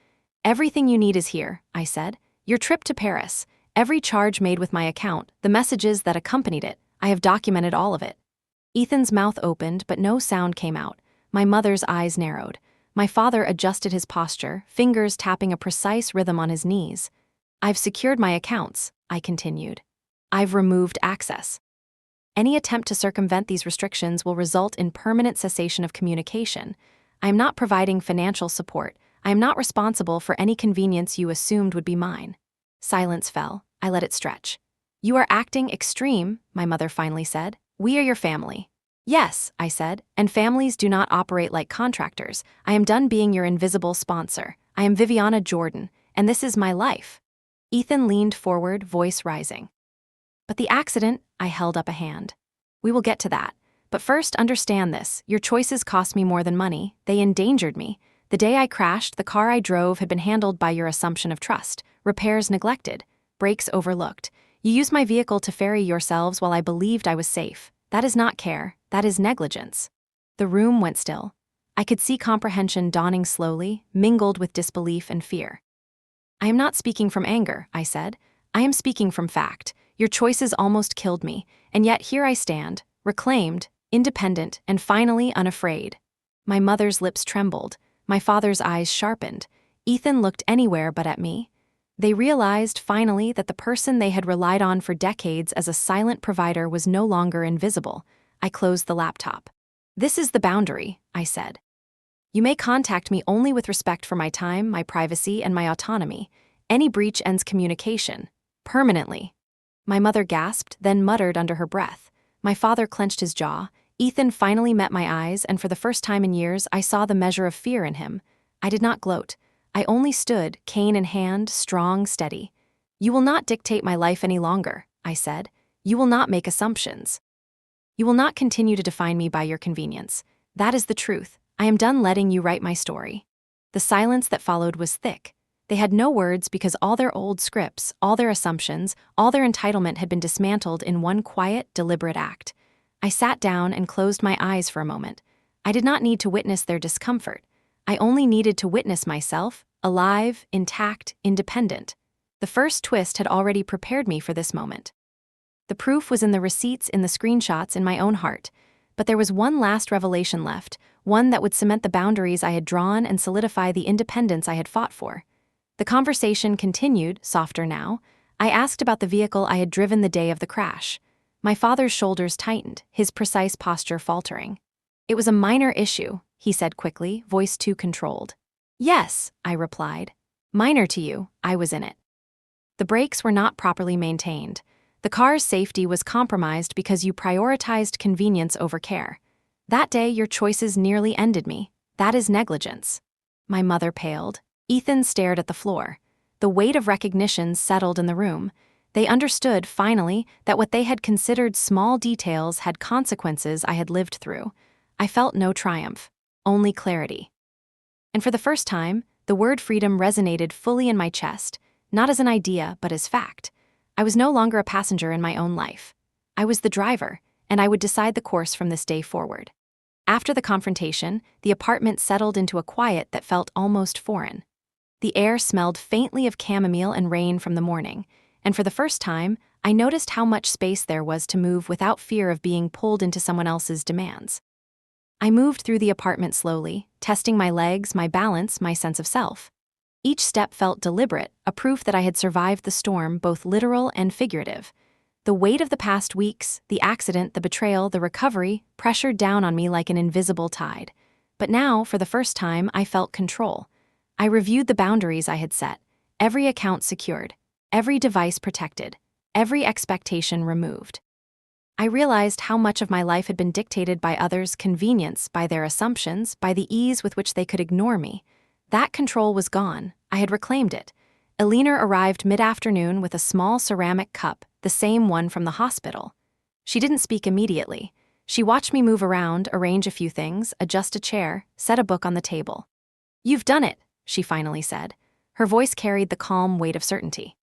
"Everything you need is here," I said. "Your trip to Paris, every charge made with my account, the messages that accompanied it, I have documented all of it." Ethan's mouth opened, but no sound came out. My mother's eyes narrowed. My father adjusted his posture, fingers tapping a precise rhythm on his knees. I've secured my accounts, I continued. I've removed access. Any attempt to circumvent these restrictions will result in permanent cessation of communication. I am not providing financial support. I am not responsible for any convenience you assumed would be mine. Silence fell. I let it stretch. You are acting extreme, my mother finally said. We are your family. Yes, I said, and families do not operate like contractors. I am done being your invisible sponsor. I am Viviana Jordan, and this is my life. Ethan leaned forward, voice rising. But the accident, I held up a hand. We will get to that. But first, understand this. Your choices cost me more than money. They endangered me. The day I crashed, the car I drove had been handled by your assumption of trust. Repairs neglected. Brakes overlooked. You used my vehicle to ferry yourselves while I believed I was safe. That is not care. That is negligence. The room went still. I could see comprehension dawning slowly, mingled with disbelief and fear. I am not speaking from anger, I said. I am speaking from fact. Your choices almost killed me, and yet here I stand, reclaimed, independent, and finally unafraid. My mother's lips trembled. My father's eyes sharpened. Ethan looked anywhere but at me. They realized, finally, that the person they had relied on for decades as a silent provider was no longer invisible. I closed the laptop. This is the boundary, I said. You may contact me only with respect for my time, my privacy, and my autonomy. Any breach ends communication. Permanently. My mother gasped, then muttered under her breath. My father clenched his jaw. Ethan finally met my eyes, and for the first time in years, I saw the measure of fear in him. I did not gloat. I only stood, cane in hand, strong, steady. You will not dictate my life any longer, I said. You will not make assumptions. You will not continue to define me by your convenience. That is the truth. I am done letting you write my story. The silence that followed was thick. They had no words because all their old scripts, all their assumptions, all their entitlement had been dismantled in one quiet, deliberate act. I sat down and closed my eyes for a moment. I did not need to witness their discomfort. I only needed to witness myself, alive, intact, independent. The first twist had already prepared me for this moment. The proof was in the receipts, in the screenshots, in my own heart. But there was one last revelation left, one that would cement the boundaries I had drawn and solidify the independence I had fought for. The conversation continued, softer now. I asked about the vehicle I had driven the day of the crash. My father's shoulders tightened, his precise posture faltering. It was a minor issue, he said quickly, voice too controlled. Yes, I replied. Minor to you, I was in it. The brakes were not properly maintained. The car's safety was compromised because you prioritized convenience over care. That day, your choices nearly ended me. That is negligence. My mother paled. Ethan stared at the floor. The weight of recognition settled in the room. They understood, finally, that what they had considered small details had consequences I had lived through. I felt no triumph, only clarity. And for the first time, the word freedom resonated fully in my chest, not as an idea, but as fact. I was no longer a passenger in my own life. I was the driver, and I would decide the course from this day forward. After the confrontation, the apartment settled into a quiet that felt almost foreign. The air smelled faintly of chamomile and rain from the morning, and for the first time, I noticed how much space there was to move without fear of being pulled into someone else's demands. I moved through the apartment slowly, testing my legs, my balance, my sense of self. Each step felt deliberate, a proof that I had survived the storm, both literal and figurative. The weight of the past weeks, the accident, the betrayal, the recovery, pressured down on me like an invisible tide. But now, for the first time, I felt control. I reviewed the boundaries I had set, every account secured, every device protected, every expectation removed. I realized how much of my life had been dictated by others' convenience, by their assumptions, by the ease with which they could ignore me. That control was gone. I had reclaimed it. Eleanor arrived mid-afternoon with a small ceramic cup, the same one from the hospital. She didn't speak immediately. She watched me move around, arrange a few things, adjust a chair, set a book on the table. "You've done it," she finally said. Her voice carried the calm weight of certainty.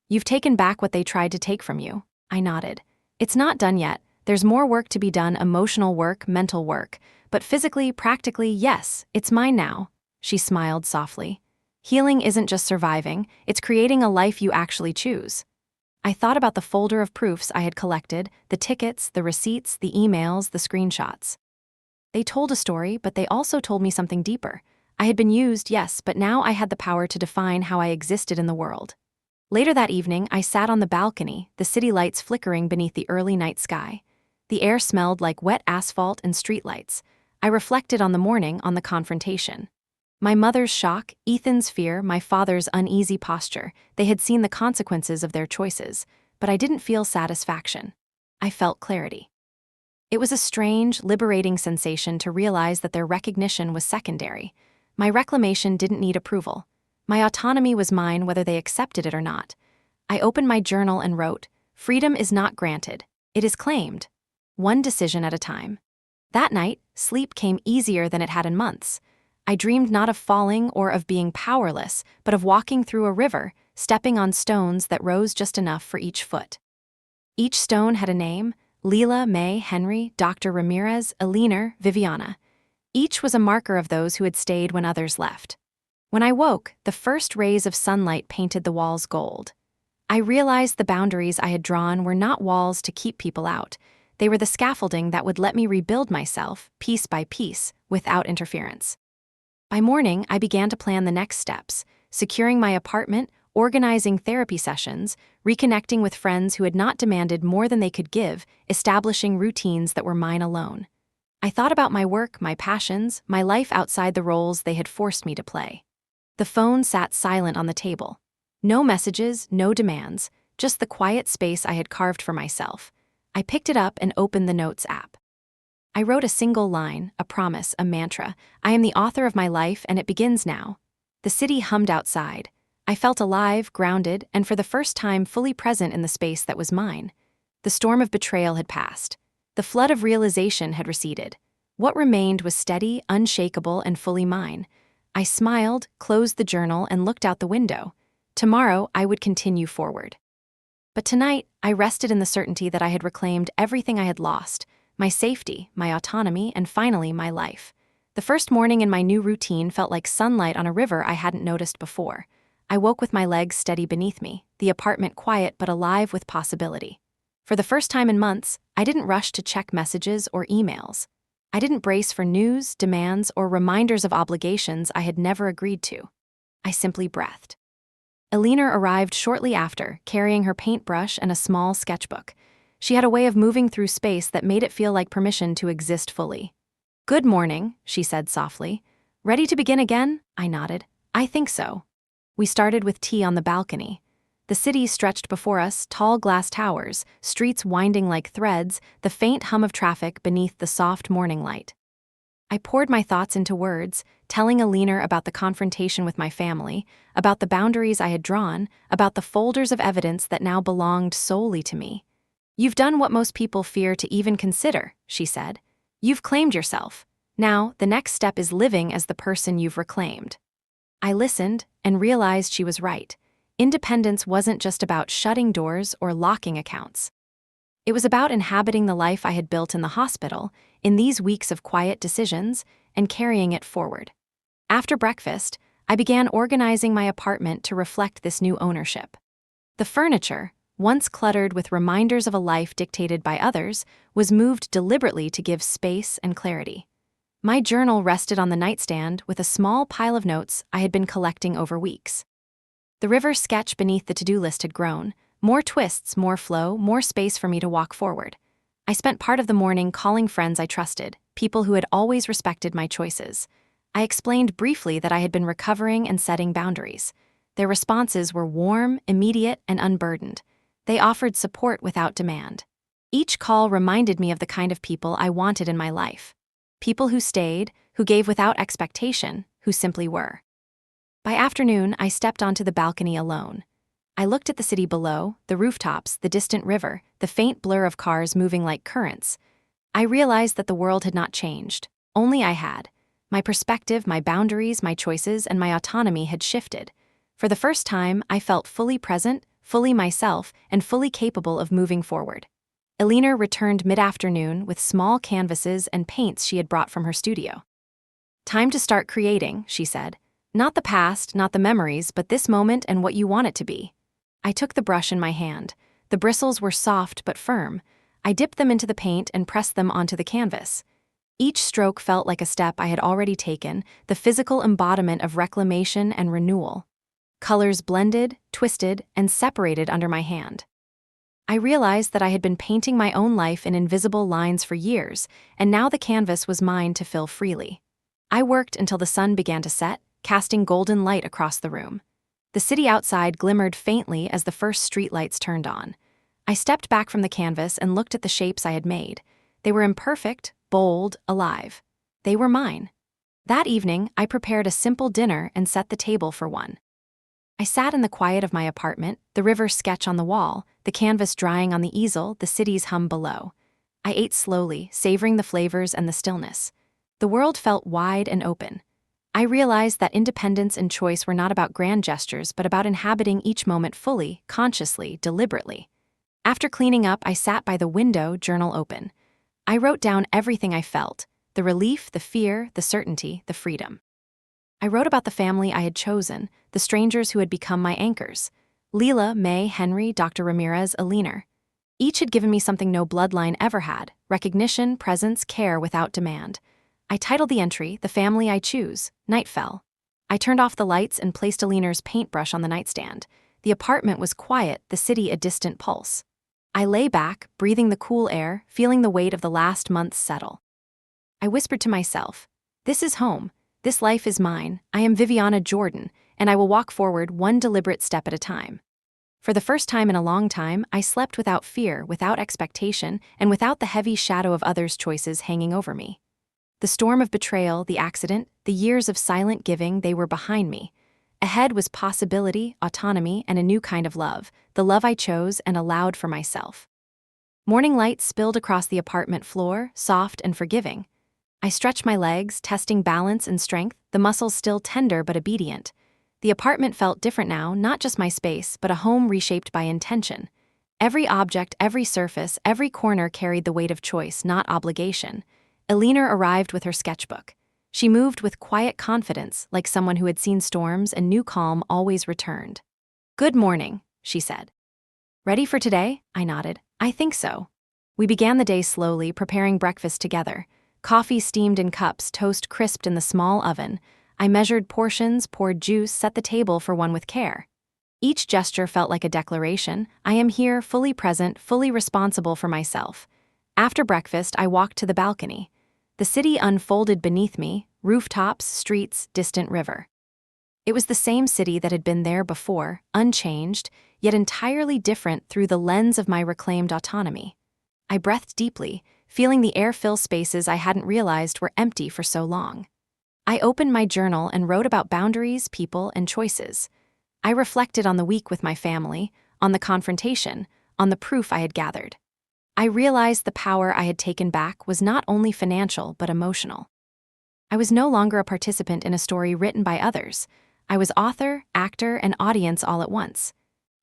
"You've taken back what they tried to take from you." I nodded. "It's not done yet. There's more work to be done, emotional work, mental work. But physically, practically, yes, it's mine now." She smiled softly. "Healing isn't just surviving, it's creating a life you actually choose." I thought about the folder of proofs I had collected, the tickets, the receipts, the emails, the screenshots. They told a story, but they also told me something deeper. I had been used, yes, but now I had the power to define how I existed in the world. Later that evening, I sat on the balcony, the city lights flickering beneath the early night sky. The air smelled like wet asphalt and streetlights. I reflected on the morning, on the confrontation. My mother's shock, Ethan's fear, my father's uneasy posture, they had seen the consequences of their choices, but I didn't feel satisfaction. I felt clarity. It was a strange, liberating sensation to realize that their recognition was secondary. My reclamation didn't need approval. My autonomy was mine whether they accepted it or not. I opened my journal and wrote, "Freedom is not granted. It is claimed. One decision at a time." That night, sleep came easier than it had in months. I dreamed not of falling or of being powerless, but of walking through a river, stepping on stones that rose just enough for each foot. Each stone had a name: Leela, May, Henry, Dr. Ramirez, Eleanor, Viviana. Each was a marker of those who had stayed when others left. When I woke, the first rays of sunlight painted the walls gold. I realized the boundaries I had drawn were not walls to keep people out. They were the scaffolding that would let me rebuild myself, piece by piece, without interference. By morning, I began to plan the next steps: securing my apartment, organizing therapy sessions, reconnecting with friends who had not demanded more than they could give, establishing routines that were mine alone. I thought about my work, my passions, my life outside the roles they had forced me to play. The phone sat silent on the table. No messages, no demands, just the quiet space I had carved for myself. I picked it up and opened the Notes app. I wrote a single line, a promise, a mantra. I am the author of my life, and it begins now. The city hummed outside. I felt alive, grounded, and for the first time fully present in the space that was mine. The storm of betrayal had passed. The flood of realization had receded. What remained was steady, unshakable, and fully mine. I smiled, closed the journal, and looked out the window. Tomorrow, I would continue forward. But tonight, I rested in the certainty that I had reclaimed everything I had lost: my safety, my autonomy, and finally, my life. The first morning in my new routine felt like sunlight on a river I hadn't noticed before. I woke with my legs steady beneath me, the apartment quiet but alive with possibility. For the first time in months, I didn't rush to check messages or emails. I didn't brace for news, demands, or reminders of obligations I had never agreed to. I simply breathed. Eleanor arrived shortly after, carrying her paintbrush and a small sketchbook. She had a way of moving through space that made it feel like permission to exist fully. "Good morning," she said softly. "Ready to begin again?" I nodded. "I think so." We started with tea on the balcony. The city stretched before us, tall glass towers, streets winding like threads, the faint hum of traffic beneath the soft morning light. I poured my thoughts into words, telling Eleanor about the confrontation with my family, about the boundaries I had drawn, about the folders of evidence that now belonged solely to me. "You've done what most people fear to even consider," she said. "You've claimed yourself. Now, the next step is living as the person you've reclaimed." I listened and realized she was right. Independence wasn't just about shutting doors or locking accounts. It was about inhabiting the life I had built in the hospital, in these weeks of quiet decisions, and carrying it forward. After breakfast, I began organizing my apartment to reflect this new ownership. The furniture, once cluttered with reminders of a life dictated by others, was moved deliberately to give space and clarity. My journal rested on the nightstand with a small pile of notes I had been collecting over weeks. The river sketch beneath the to-do list had grown. More twists, more flow, more space for me to walk forward. I spent part of the morning calling friends I trusted, people who had always respected my choices. I explained briefly that I had been recovering and setting boundaries. Their responses were warm, immediate, and unburdened. They offered support without demand. Each call reminded me of the kind of people I wanted in my life. People who stayed, who gave without expectation, who simply were. By afternoon, I stepped onto the balcony alone. I looked at the city below, the rooftops, the distant river, the faint blur of cars moving like currents. I realized that the world had not changed. Only I had. My perspective, my boundaries, my choices, and my autonomy had shifted. For the first time, I felt fully present, fully myself, and fully capable of moving forward. Eleanor returned mid-afternoon with small canvases and paints she had brought from her studio. "Time to start creating," she said. "Not the past, not the memories, but this moment and what you want it to be." I took the brush in my hand. The bristles were soft but firm. I dipped them into the paint and pressed them onto the canvas. Each stroke felt like a step I had already taken, the physical embodiment of reclamation and renewal. Colors blended, twisted, and separated under my hand. I realized that I had been painting my own life in invisible lines for years, and now the canvas was mine to fill freely. I worked until the sun began to set, casting golden light across the room. The city outside glimmered faintly as the first streetlights turned on. I stepped back from the canvas and looked at the shapes I had made. They were imperfect, bold, alive. They were mine. That evening, I prepared a simple dinner and set the table for one. I sat in the quiet of my apartment, the river sketch on the wall, the canvas drying on the easel, the city's hum below. I ate slowly, savoring the flavors and the stillness. The world felt wide and open. I realized that independence and choice were not about grand gestures but about inhabiting each moment fully, consciously, deliberately. After cleaning up, I sat by the window, journal open. I wrote down everything I felt, the relief, the fear, the certainty, the freedom. I wrote about the family I had chosen, the strangers who had become my anchors. Leela, May, Henry, Dr. Ramirez, Aliner. Each had given me something no bloodline ever had: recognition, presence, care without demand. I titled the entry, "The Family I Choose." Night fell. I turned off the lights and placed Aliner's paintbrush on the nightstand. The apartment was quiet, the city a distant pulse. I lay back, breathing the cool air, feeling the weight of the last months settle. I whispered to myself, "This is home. This life is mine. I am Viviana Jordan, and I will walk forward one deliberate step at a time." For the first time in a long time, I slept without fear, without expectation, and without the heavy shadow of others' choices hanging over me. The storm of betrayal, the accident, the years of silent giving, they were behind me. Ahead was possibility, autonomy, and a new kind of love, the love I chose and allowed for myself. Morning light spilled across the apartment floor, soft and forgiving. I stretched my legs, testing balance and strength, the muscles still tender but obedient. The apartment felt different now, not just my space, but a home reshaped by intention. Every object, every surface, every corner carried the weight of choice, not obligation. Aliner arrived with her sketchbook. She moved with quiet confidence, like someone who had seen storms and knew calm always returned. "Good morning," she said. "Ready for today?" I nodded. "I think so." We began the day slowly, preparing breakfast together. Coffee steamed in cups, toast crisped in the small oven. I measured portions, poured juice, set the table for one with care. Each gesture felt like a declaration. I am here, fully present, fully responsible for myself. After breakfast, I walked to the balcony. The city unfolded beneath me, rooftops, streets, distant river. It was the same city that had been there before, unchanged, yet entirely different through the lens of my reclaimed autonomy. I breathed deeply, feeling the air fill spaces I hadn't realized were empty for so long. I opened my journal and wrote about boundaries, people, and choices. I reflected on the week with my family, on the confrontation, on the proof I had gathered. I realized the power I had taken back was not only financial but emotional. I was no longer a participant in a story written by others. I was author, actor, and audience all at once.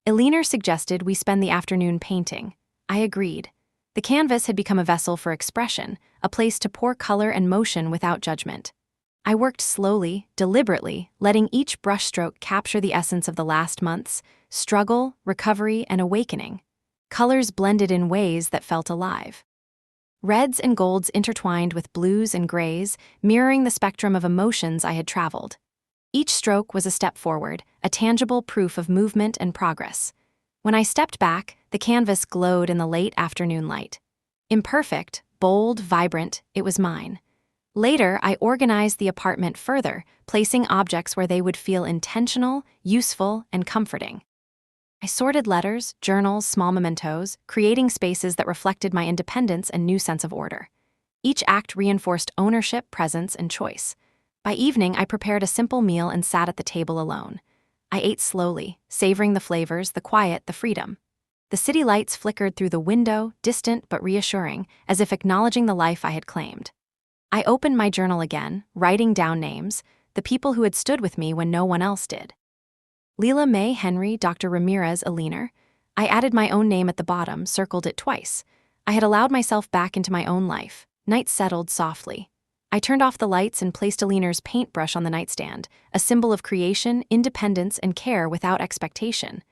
Aliner suggested we spend the afternoon painting. I agreed. The canvas had become a vessel for expression, a place to pour color and motion without judgment. I worked slowly, deliberately, letting each brushstroke capture the essence of the last months: struggle, recovery, and awakening. Colors blended in ways that felt alive. Reds and golds intertwined with blues and grays, mirroring the spectrum of emotions I had traveled. Each stroke was a step forward, a tangible proof of movement and progress. When I stepped back, the canvas glowed in the late afternoon light. Imperfect, bold, vibrant, it was mine. Later, I organized the apartment further, placing objects where they would feel intentional, useful, and comforting. I sorted letters, journals, small mementos, creating spaces that reflected my independence and new sense of order. Each act reinforced ownership, presence, and choice. By evening, I prepared a simple meal and sat at the table alone. I ate slowly, savoring the flavors, the quiet, the freedom. The city lights flickered through the window, distant but reassuring, as if acknowledging the life I had claimed. I opened my journal again, writing down names, the people who had stood with me when no one else did. Leela, May, Henry, Dr. Ramirez, Aliner. I added my own name at the bottom, circled it twice. I had allowed myself back into my own life. Night settled softly. I turned off the lights and placed Aliner's paintbrush on the nightstand, a symbol of creation, independence, and care without expectation.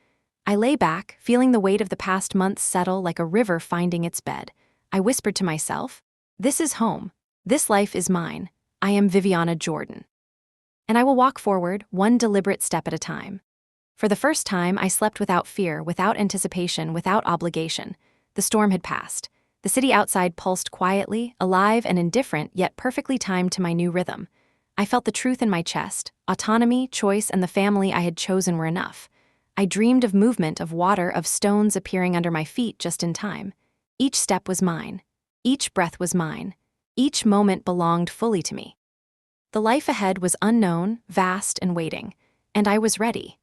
I lay back, feeling the weight of the past months settle like a river finding its bed. I whispered to myself, "This is home. This life is mine. I am Viviana Jordan. And I will walk forward, one deliberate step at a time. For the first time, I slept without fear, without anticipation, without obligation. The storm had passed. The city outside pulsed quietly, alive and indifferent, yet perfectly timed to my new rhythm. I felt the truth in my chest. Autonomy, choice, and the family I had chosen were enough. I dreamed of movement, of water, of stones appearing under my feet just in time. Each step was mine. Each breath was mine. Each moment belonged fully to me. The life ahead was unknown, vast, and waiting, and I was ready.